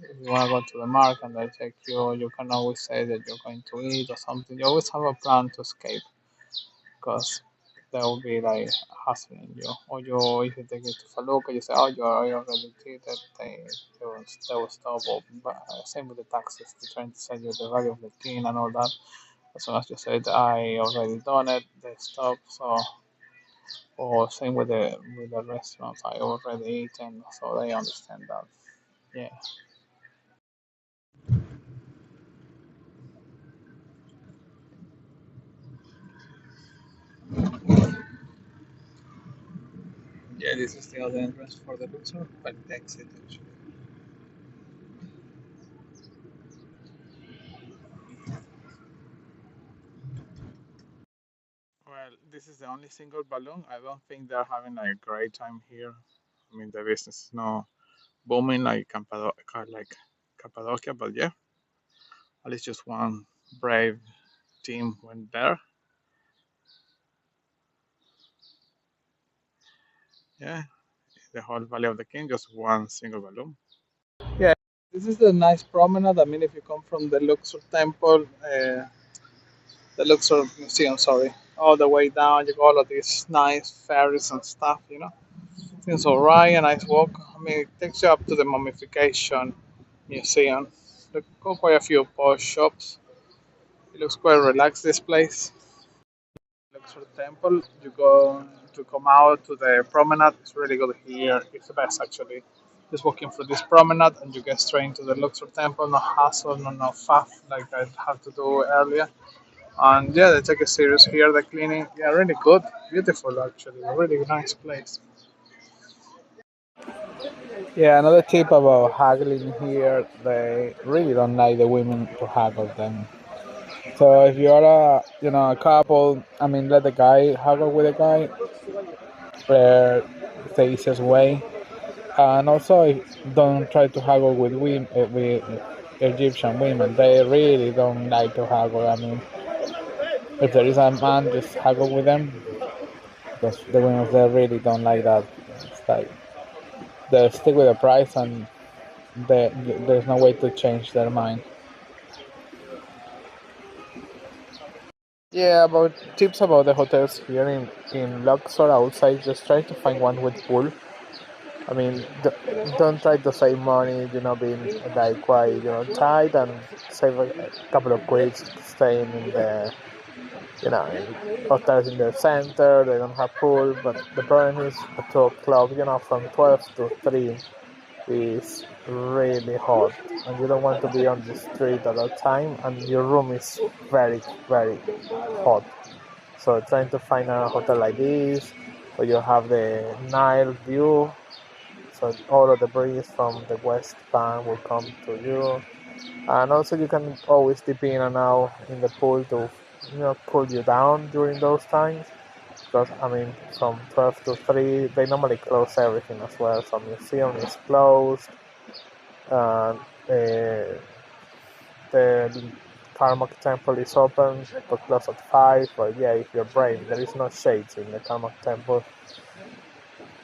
if you want to go to the market and they take you, you can always say that you're going to eat or something. You always have a plan to escape because they will be like hassling you. Or you, if you take it to Faluca, you say, oh, you're already treated, they will stop. Or, but same with the taxes, they're trying to sell you the value of the tin and all that. As soon as you said, I already done it, they stop. So, or same with the restaurants, I already eaten, so they understand that. Yeah. Yeah, this is the other entrance for the Luxor, but the exit actually. Well, this is the only single balloon. I don't think they're having like a great time here. I mean, the business is not booming like Cappadocia, but yeah, at least just one brave team went there. Yeah, the whole Valley of the King, just one single balloon. Yeah, this is a nice promenade. I mean, if you come from the Luxor Temple, the Luxor Museum, sorry, all the way down, you got all of these nice ferries and stuff, you know. It's alright, a nice walk. I mean, it takes you up to the Mummification Museum. There go quite a few posh shops. It looks quite relaxed, this place. Luxor Temple, you go to come out to the promenade. It's really good here. It's the best actually. Just walking through this promenade and you get straight into the Luxor Temple. No hassle, no faff like I had to do earlier. And yeah, they take it serious here. The cleaning, yeah, really good, beautiful actually. A really nice place. Yeah, another tip about haggling here, they really don't like the women to haggle them. So if you're a couple, I mean, let the guy haggle with the guy, the easiest way. And also, don't try to haggle with with Egyptian women. They really don't like to haggle. I mean, if there is a man, just haggle with them because the women they really don't like that. It's like they stick with the price and there's no way to change their mind. Yeah, about tips about the hotels here in Luxor outside, just try to find one with pool. I mean, don't try to save money, being like quite, tight and save a couple of quid staying in in hotels in the center. They don't have pool, but the problem is at 2 o'clock, from 12 to 3 is really hot and you don't want to be on the street at that time and your room is very, very hot. So trying to find a hotel like this where you have the Nile view, so all of the breeze from the west bank will come to you, and also you can always dip in and out in the pool to pull you down during those times. Because I mean, from 12 to 3, they normally close everything as well. So museum is closed, and the Karmak Temple is open but closed at 5. But yeah, if you're brave, there is no shades in the Karmak Temple.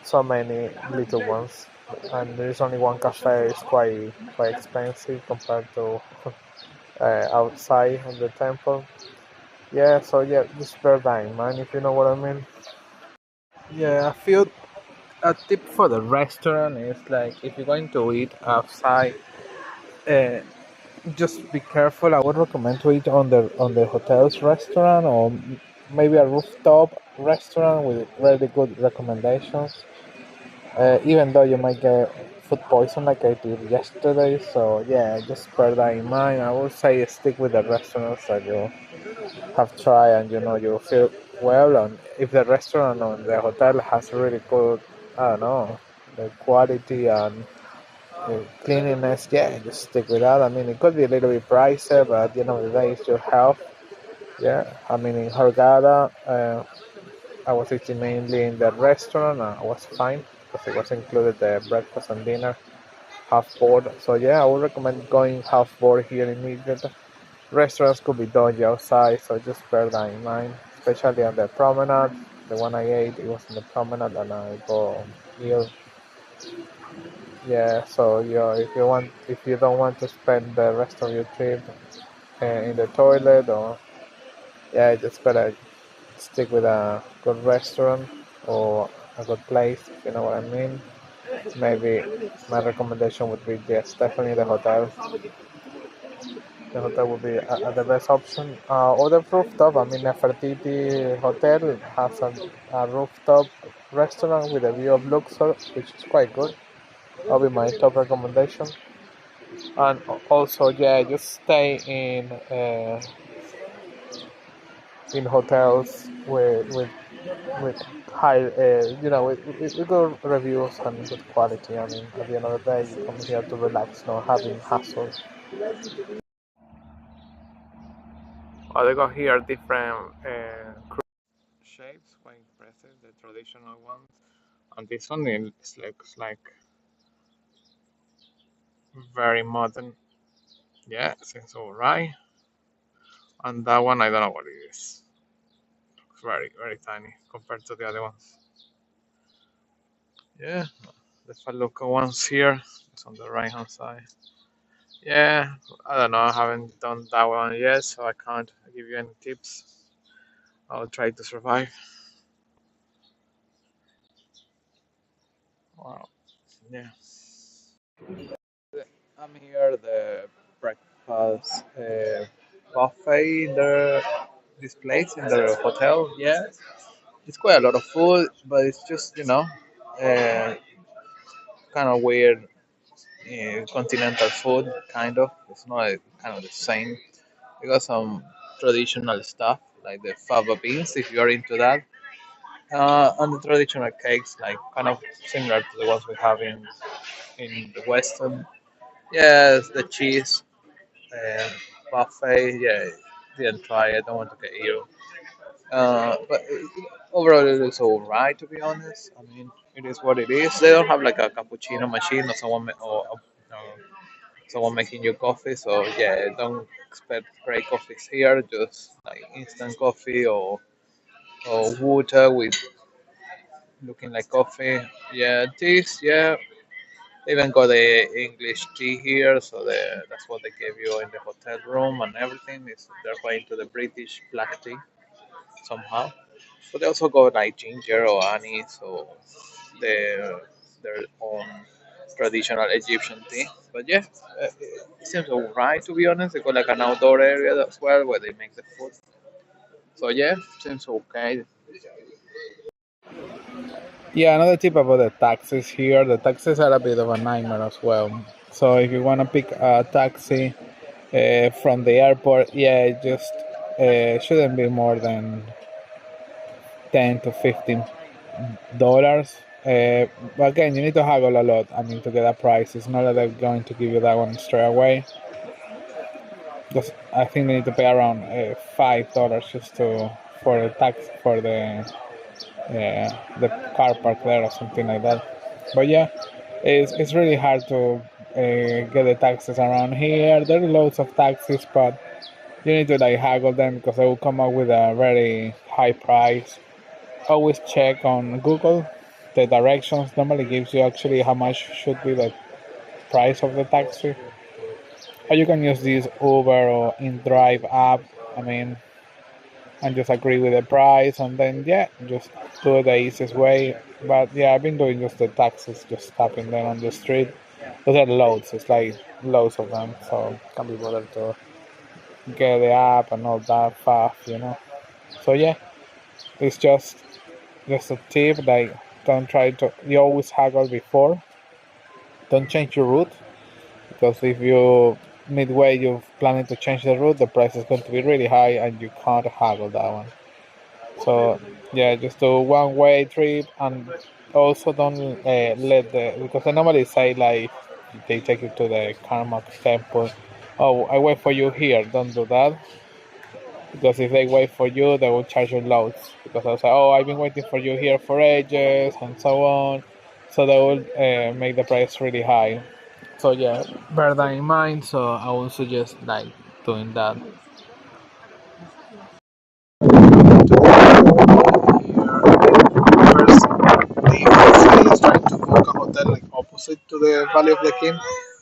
So many little ones, and there is only one cafe. It's quite expensive compared to outside of the temple. Yeah, so yeah, just bear that in mind if you know what I mean. Yeah, I feel a tip for the restaurant is like if you're going to eat outside, uh, just be careful. I would recommend to eat on the hotel's restaurant or maybe a rooftop restaurant with really good recommendations. Even though you might get food poison like I did yesterday, so yeah, just bear that in mind. I would say stick with the restaurants that you have tried and you feel well. And if the restaurant or the hotel has really good, I don't know, the quality and cleanliness, yeah, just stick with that. I mean, it could be a little bit pricey, but at the end of the day, it's your health. Yeah, I mean, in Hurghada, I was eating mainly in the restaurant. I was fine because it was included the breakfast and dinner half board. So yeah, I would recommend going half board here in Egypt. Restaurants could be dodgy outside, so just bear that in mind, especially on the promenade. The one I ate, it was in the promenade, and I go ill. Yeah, so if you don't want to spend the rest of your trip in the toilet, or yeah, just better stick with a good restaurant or a good place, if you know what I mean. Maybe my recommendation would be yes, definitely the hotel. The hotel would be the best option. Other rooftop, I mean, Nefertiti Hotel has a rooftop restaurant with a view of Luxor, which is quite good. That'll be my top recommendation. And also, yeah, just stay in hotels with high, with good reviews and good quality. I mean, at the end of the day, you come here to relax, not having hassles. Oh, they got here different shapes, quite impressive, the traditional ones. And this one looks like very modern. Yeah, seems alright. And that one, I don't know what it is. Looks very tiny compared to the other ones. Yeah, the Faluca ones here. It's on the right hand side. Yeah, I don't know. I haven't done that one yet, so I can't give you any tips. I'll try to survive. Wow. Yeah. I'm here the breakfast buffet in this place in the hotel. Yeah, it's quite a lot of food, but it's just kind of weird continental food. Kind of, it's not kind of the same. We got some traditional stuff like the fava beans if you're into that, and the traditional cakes like kind of similar to the ones we have in the Western. Yes, the cheese buffet. Yeah, didn't try it. Don't want to get ill. But overall, it looks alright to be honest. I mean, it is what it is. They don't have like a cappuccino machine or someone making you coffee. So yeah, don't expect great coffees here. Just like instant coffee or water with looking like coffee. Yeah, teas. Yeah, they even got the English tea here, so that's what they gave you in the hotel room and everything. They're quite into the British black tea somehow. But they also got like ginger or anise or their own traditional Egyptian tea. But yeah, it seems alright to be honest. They got like an outdoor area as well where they make the food. So yeah, seems okay. Yeah, another tip about the taxis here. The taxis are a bit of a nightmare as well. So if you want to pick a taxi from the airport, yeah, it just shouldn't be more than 10 to $15. But again, you need to haggle a lot. I mean, to get a price. It's not that they're going to give you that one straight away. Just I think they need to pay around $5 just to for the tax for the car park there or something like that. But yeah, it's really hard to get the taxes around here. There are loads of taxes, but you need to like haggle them because they will come up with a very high price. Always check on Google. The directions normally gives you actually how much should be the price of the taxi. Or you can use this Uber or InDrive app. I mean, and just agree with the price, and then yeah, just do it the easiest way. But yeah, I've been doing just the taxis, just stopping them on the street. Those are loads. It's like loads of them, so can't be bothered to get the app and all that fast. So yeah, it's just a tip. Like, don't try to. You always haggle before. Don't change your route because if you midway you're planning to change the route, the price is going to be really high and you can't haggle that one. So yeah, just do one way trip, and also don't let the because they normally say like they take you to the Karmak temple. Oh, I wait for you here. Don't do that because if they wait for you, they will charge you loads. Because they'll say, oh, I've been waiting for you here for ages and so on. So they will make the price really high. So yeah, bear that in mind. So I would suggest like doing that. First, the is trying to book a hotel like opposite to the Valley of the King,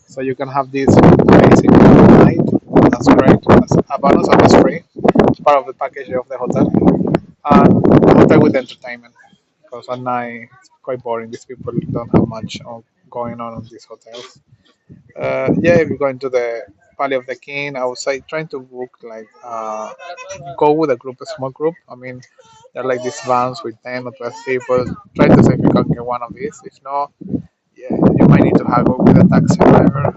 so you can have this amazing night. That's great. That's a bonus, and that's free. It's part of the package of the hotel, and hotel with entertainment. Because at night it's quite boring. These people don't have much going on these hotels. Yeah, if you go into the Valley of the King, I would say trying to book like go with a group, a small group. I mean, they're like these vans with 10 or 12 people. Try to see if you can get one of these. If not, yeah, you might need to haggle with a taxi driver.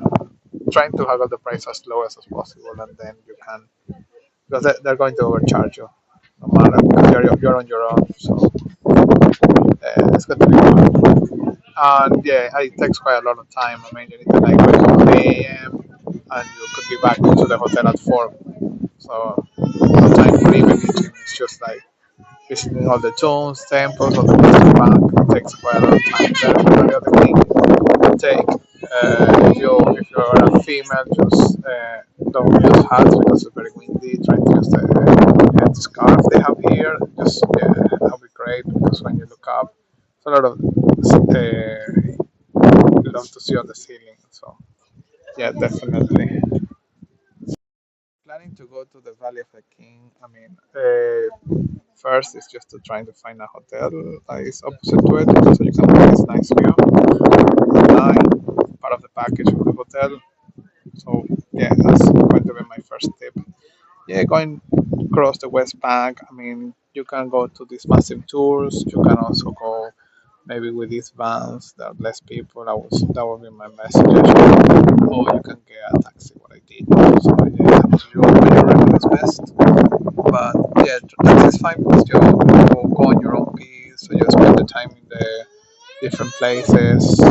Trying to haggle the price as low as possible, and then you can because they're going to overcharge you no matter because you're on your own. So it's going to be fun. And yeah, it takes quite a lot of time. I mean, you need to like wake up at 8 a.m. and you could be back to the hotel at 4. So no time for even eating. It's just like visiting all the tombs, temples, all the Western Bank. It takes quite a lot of time there. The other thing take if you're a female, just don't use hats because it's very windy. Try to use the head scarf they have here. Just yeah, that'll be great because when you look up, it's a lot of you love to see on the ceiling. So yeah, definitely. Planning to go to the Valley of the King. I mean, first is just to trying to find a hotel that is opposite to it, so you can have this nice view online, part of the package of the hotel. So yeah, that's going to be my first tip. Yeah, going across the West Bank. I mean, you can go to these massive tours. You can also go maybe with these vans. There are less people. That would be my message. Or you can get a taxi. What I did. So yeah, up to you. Whatever is best. But yeah, taxi is fine because you go on your own pace. So you spend the time in the different places.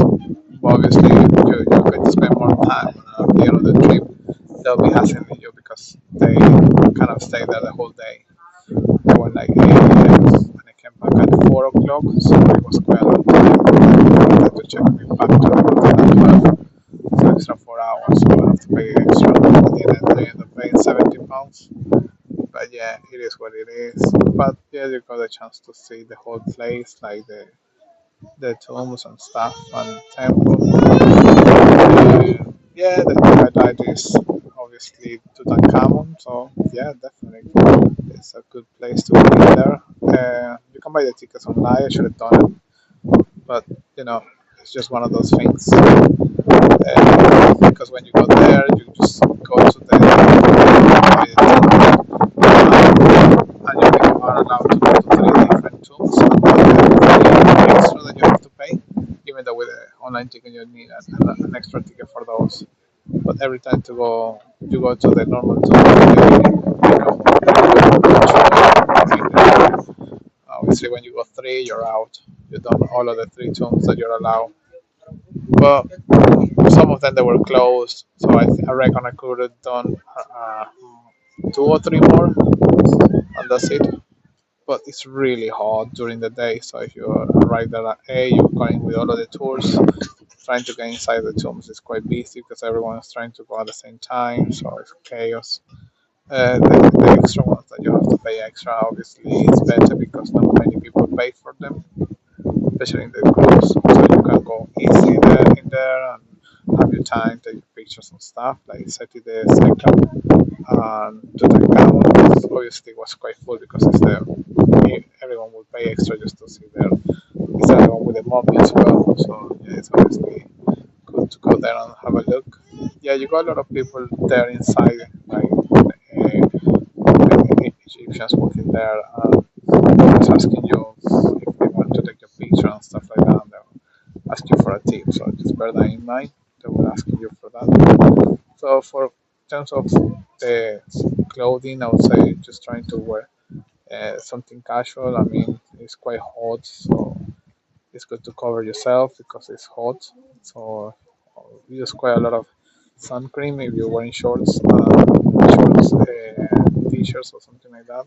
Obviously, you're going to spend more time at the end of the trip. They'll be hassling you because they kind of stay there the whole day. I went like 8 a.m. and I came back at 4 o'clock, so it was quite a long time. I had to check me back to the hotel at 12, so extra 4 hours, so I have to pay extra. At the end, I ended up paying £70. But yeah, it is what it is. But yeah, you got a chance to see the whole place, like the tombs and stuff and temple. Yeah, the highlight is obviously Tutankhamun. So yeah, definitely, it's a good place to be there. You can buy the tickets online. I should have done it, but it's just one of those things. Because when you go there, you just go to and you are allowed to go to 3 different tombs and the extra that you have to pay. Even though with an online ticket you need an extra ticket for those. But every time you go to the normal tomb, obviously when you go 3, you're out. You've done all of the 3 tombs that you're allowed. But some of them they were closed. So I reckon I could have done two or three more, and that's it. But it's really hot during the day. So if you arrive there at 8, you're going with all of the tours, trying to get inside the tombs is quite busy because everyone is trying to go at the same time. So it's chaos. The extra ones that you have to pay extra, obviously, it's better because not many people pay for them, especially in the groups. So you can go easy there in there and have your time, take pictures and stuff. Like Seti the second and Tutankhamun obviously was quite full because it's there. Everyone would pay extra just to see there. It's the one with the mummy as well. So yeah, it's obviously good to go there and have a look. Yeah, you got a lot of people there inside, like Egyptians working there, always asking you if they want to take a picture and stuff like that. And they'll ask you for a tip, so just bear that in mind. They will ask you for that. So for terms of the clothing, I would say just trying to wear something casual. I mean, it's quite hot, so it's good to cover yourself because it's hot. So use quite a lot of sun cream if you're wearing t-shirts or something like that.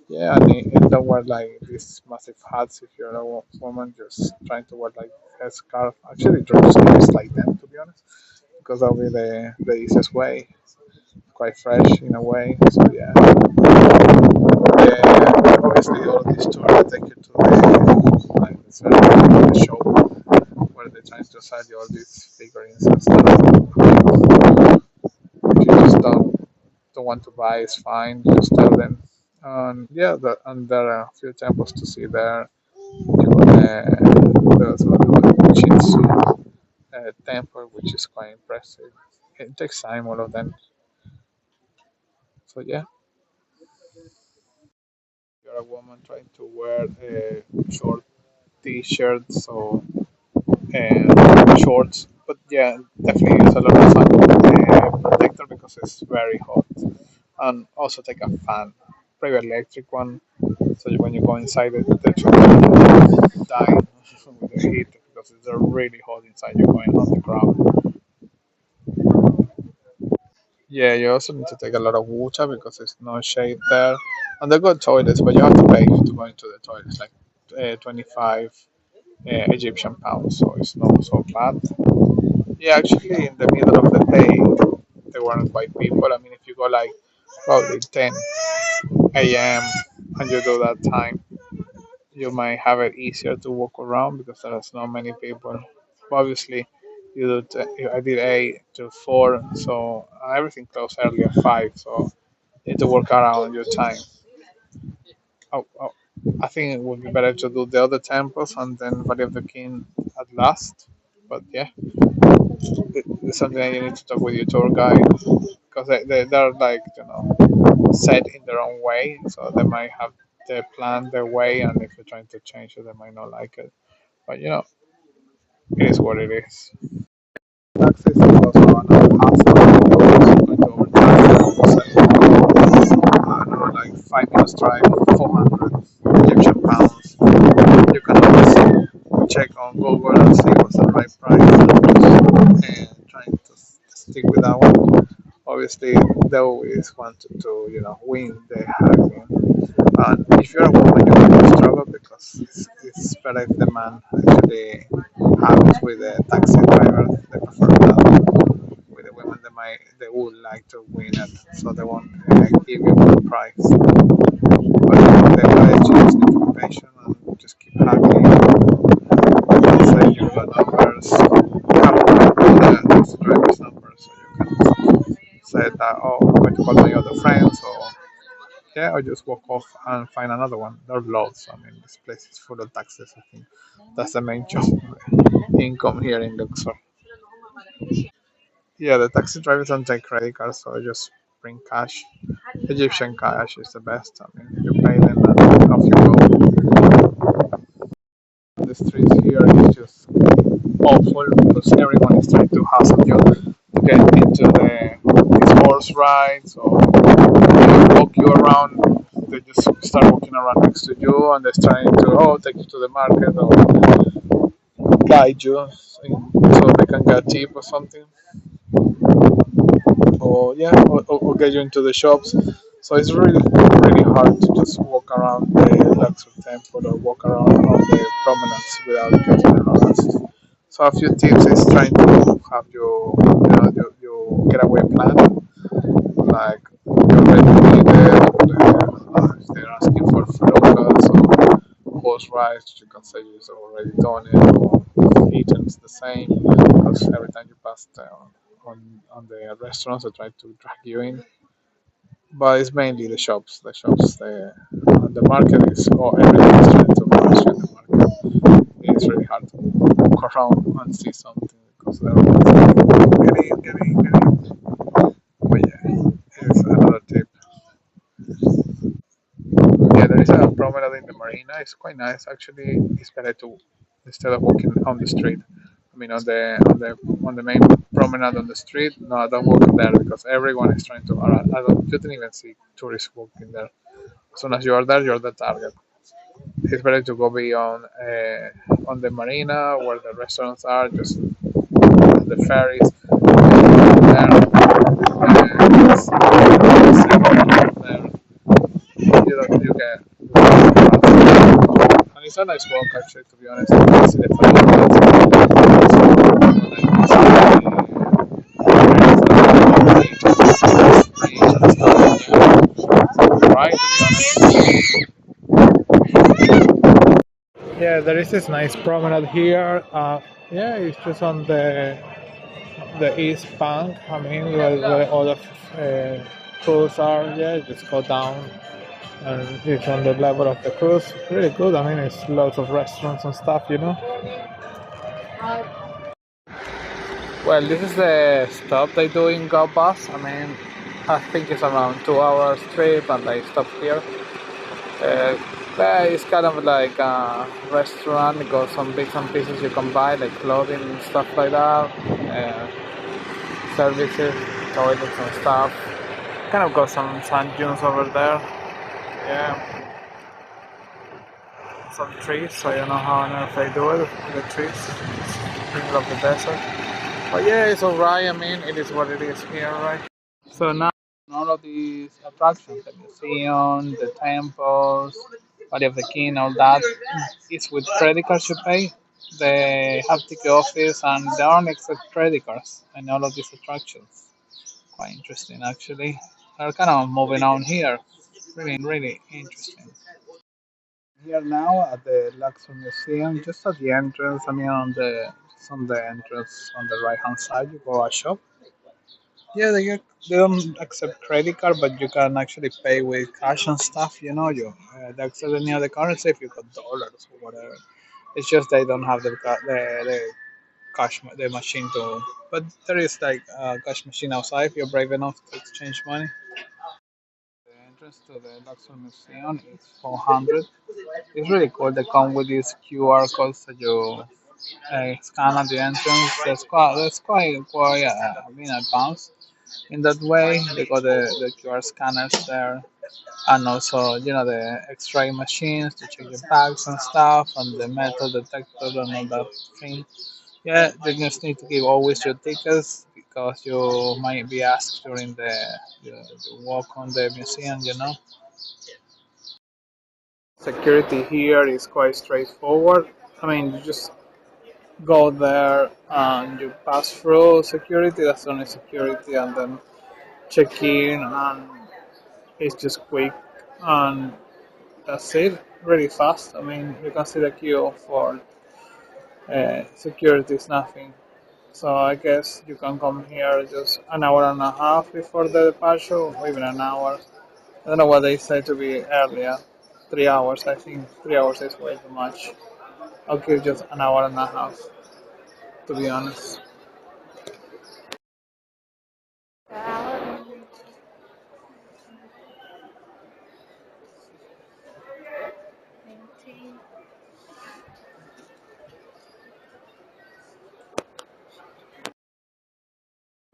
Yeah, and don't wear like these massive hats if you're a woman. Just trying to wear like a scarf. Actually, dress scarves like them to be honest, because that'll be the easiest way. Quite fresh in a way. So yeah, obviously all these tours that take you to the like the show where they're trying to sell you all these figurines and stuff. If you just don't want to buy, it's fine. Just tell them. Yeah, and there are a few temples to see there. You got there's a Shinsu temple, which is quite impressive. It takes time, all of them. So yeah, you're a woman trying to wear a short t-shirts or shorts. But yeah, definitely use a lot of sun protector because it's very hot. And also take a fan, probably electric one, so when you go inside it, the should die with the heat because it's really hot inside. You're going on the ground. Yeah, you also need to take a lot of water because there's no shade there. And they're good toilets, but you have to pay to go into the toilets, like 25 Egyptian pounds, so it's not so bad. Yeah, actually, in the middle of the day, there weren't quite people. I mean, if you go like probably 10 a.m. and you do that time, you might have it easier to walk around because there's not many people. Obviously, I did 8 to 4, so everything closed early at 5, so you need to work around your time. Oh, I think it would be better to do the other temples and then Valley of the King at last. But yeah, it's something that you need to talk with your tour guide because they're like, set in their own way, so they might have their plan their way, and if you're trying to change it, they might not like it. But it is what it is. Taxes is also another hassle. Going to overcharge I don't know, like 5 minutes drive, 400 Egyptian pounds. You can always check on Google and see what's the right price and trying to stick with that one. Obviously, they always want to win the haggling. And if you're a woman, you're going to struggle because it's better if the man actually haggles with the taxi driver. They prefer that. With the women, they would like to win it, so they won't give you a good price. But the adage is need to be patient and just keep haggling. Say your numbers. You have to know the taxi driver's number, so you can say that, oh, I'm going to call my other friends, or yeah, or just walk off and find another one. There are loads. I mean, this place is full of taxes. I think that's the main job income here in Luxor. Yeah, the taxi drivers don't take credit cards, so just bring cash. Egyptian cash is the best. I mean, you pay them and off you go. The streets here is just awful because everyone is trying to hustle you to get into these horse rides or walk you around. They just start walking around next to you and they're trying to take you to the market or guide you so they can get tip or something, or yeah, or get you into the shops. So it's really hard to just walk around the Luxor temple or walk around on the promenades without getting harassed. So a few tips is trying to have your getaway plan, like you already be there. If they're asking for flocas or horse rides, you can say you've already done it, or eaten the same, because every time you pass on the restaurants, they try to drag you in. But it's mainly the shops. The market is, or everything is trying to pass you in the market. It's really hard to walk around and see something because everyone's like, get in. But yeah, it's another tip. Yeah, there is a promenade in the marina. It's quite nice actually. It's better to, instead of walking on the street. I mean, on the main promenade on the street. No, I don't walk there because everyone is trying to. You don't even see tourists walking there. As soon as you are there, you're the target. It's better to go beyond on the marina where the restaurants are, just the ferries there. There. You get. And it's a nice walk actually, to be honest. You can see the ferries. Right, to be honest. Yeah, there is this nice promenade here. Yeah, it's just on the east bank. I mean, where all the cruise are. Yeah, just go down, and it's on the level of the cruise. Really good. I mean, it's lots of restaurants and stuff. Well, this is the stop they do in Go Bus. I mean, I think it's around 2 hours trip, and they stop here. Uh, it's kind of like a restaurant. It got some bits and pieces you can buy, like clothing and stuff like that. Services, toilets and stuff. Kind of got some sand dunes over there. Yeah, some trees. So I don't know how on earth they do it. The trees, it's middle of the desert. But yeah, it's alright. I mean, it is what it is here, right? So now all of these attractions, the museum, the temples, Valley of the King, all that, is with credit cards you pay. They have ticket office and they only accept credit cards and all of these attractions. Quite interesting actually. They're kind of moving on here. Really interesting. Here now at the Luxor Museum, just at the entrance, I mean just on the entrance on the right hand side, you go a shop. Yeah, they don't accept credit card, but you can actually pay with cash and stuff. They accept any other currency if you got dollars or whatever. It's just they don't have the cash the machine to. But there is like a cash machine outside if you're brave enough to exchange money. The entrance to the Luxor Museum is 400. It's really cool. They come with these QR codes that you scan at the entrance. That's quite being advanced in that way. They got the QR scanners there, and also the X-ray machines to check your bags and stuff, and the metal detector and all that thing. Yeah, they just need to give always your tickets because you might be asked during the walk on the museum. Security here is quite straightforward. I mean, you just go there and you pass through security. That's the only security, and then check in, and it's just quick, and that's it. Really fast. I mean, you can see the queue for security is nothing. So I guess you can come here just an hour and a half before the departure, or even an hour. I don't know what they say to be earlier. 3 hours, I think. 3 hours is way too much. I'll give just an hour and a half, to be honest.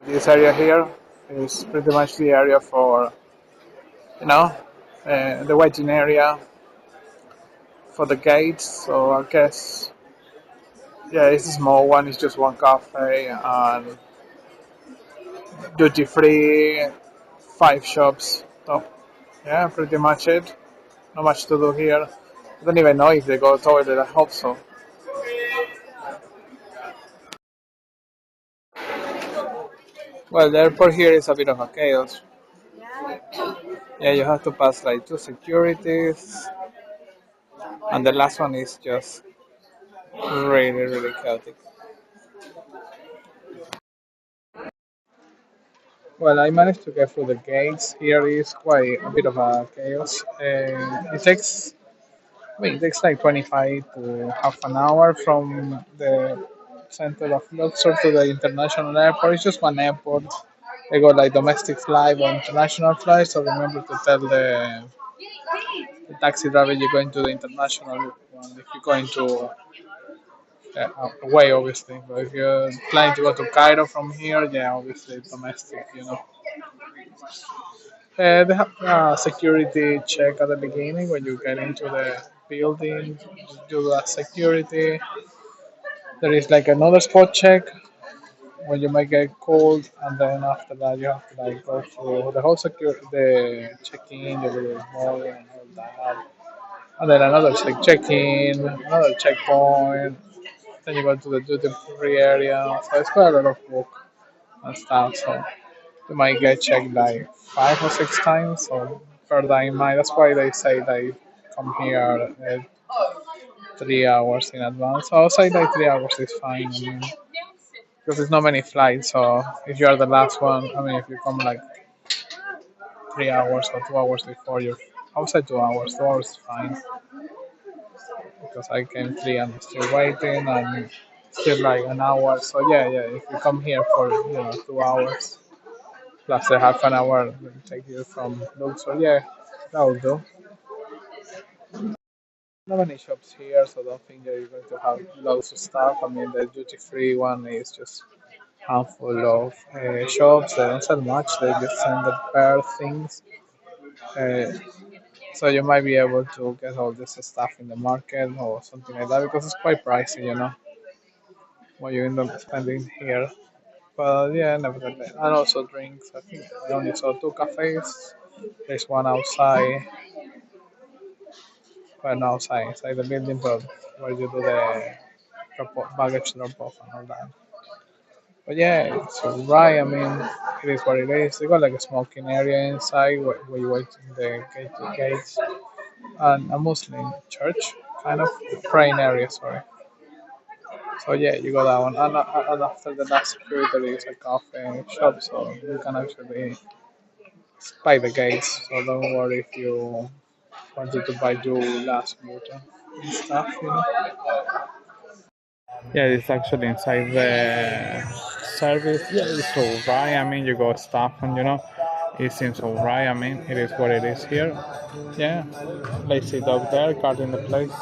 This area here is pretty much the area for, you know, the waiting area for the gates. So I guess Yeah, it's a small one. It's just one cafe and duty free, 5 shops. So yeah, pretty much it. Not much to do here. I don't even know if they go toilet. I hope so. Well, the airport here is a bit of a chaos. Yeah, you have to pass like 2 securities, and the last one is just really chaotic. Well, I managed to get through the gates. Here is quite a bit of a chaos. It takes like 25 to half an hour from the center of Luxor to the international airport. It's just one airport. They got like domestic flight or international flight. So remember to tell the taxi driver you're going to the international one. If you're going to away, obviously. But if you're planning to go to Cairo from here, yeah, obviously it's domestic. They have a security check at the beginning when you get into the building. You do that security. There is like another spot check when you might get called, and then after that you have to like go through the whole security, the check-in, the little mall, and all that, and then another check-in, another checkpoint. Then you go to the duty-free area. So it's quite a lot of work and stuff. So you might get checked like 5 or 6 times. So per day, might. That's why they say they come here 3 hours in advance. So I'll say like 3 hours is fine. I mean, because there's not many flights. So if you are the last one, I mean, if you come like 3 hours or 2 hours before you, I would say 2 hours. 2 hours is fine because I came three and I'm still waiting and still like an hour. So yeah. If you come here for 2 hours plus a half an hour, will take you from Luxor. Yeah, that will do. Not many shops here, so I don't think that you're going to have loads of stuff. I mean, the duty free one is just handful of shops. They don't sell much. They just send the bare things. Uh, so you might be able to get all this stuff in the market or something like that because it's quite pricey, what you end up spending here. But yeah, nevertheless, and also drinks. I think I only saw 2 cafes. There's one outside, well, not outside, inside the building, but where you do the baggage drop off and all that. But yeah, it's alright. I mean, it is what it is. They got like a smoking area inside where you wait in the gates, and a Muslim church, kind of praying area. Sorry. So yeah, you got that one, and after the last security there is a coffee shop, so you can actually by the gates. So don't worry if you wanted to buy your last motor and stuff. Yeah, it's actually inside the service. Yeah, it's alright. I mean, you got stuff and it seems alright. I mean, it is what it is here. Yeah, lazy dog there guarding the place.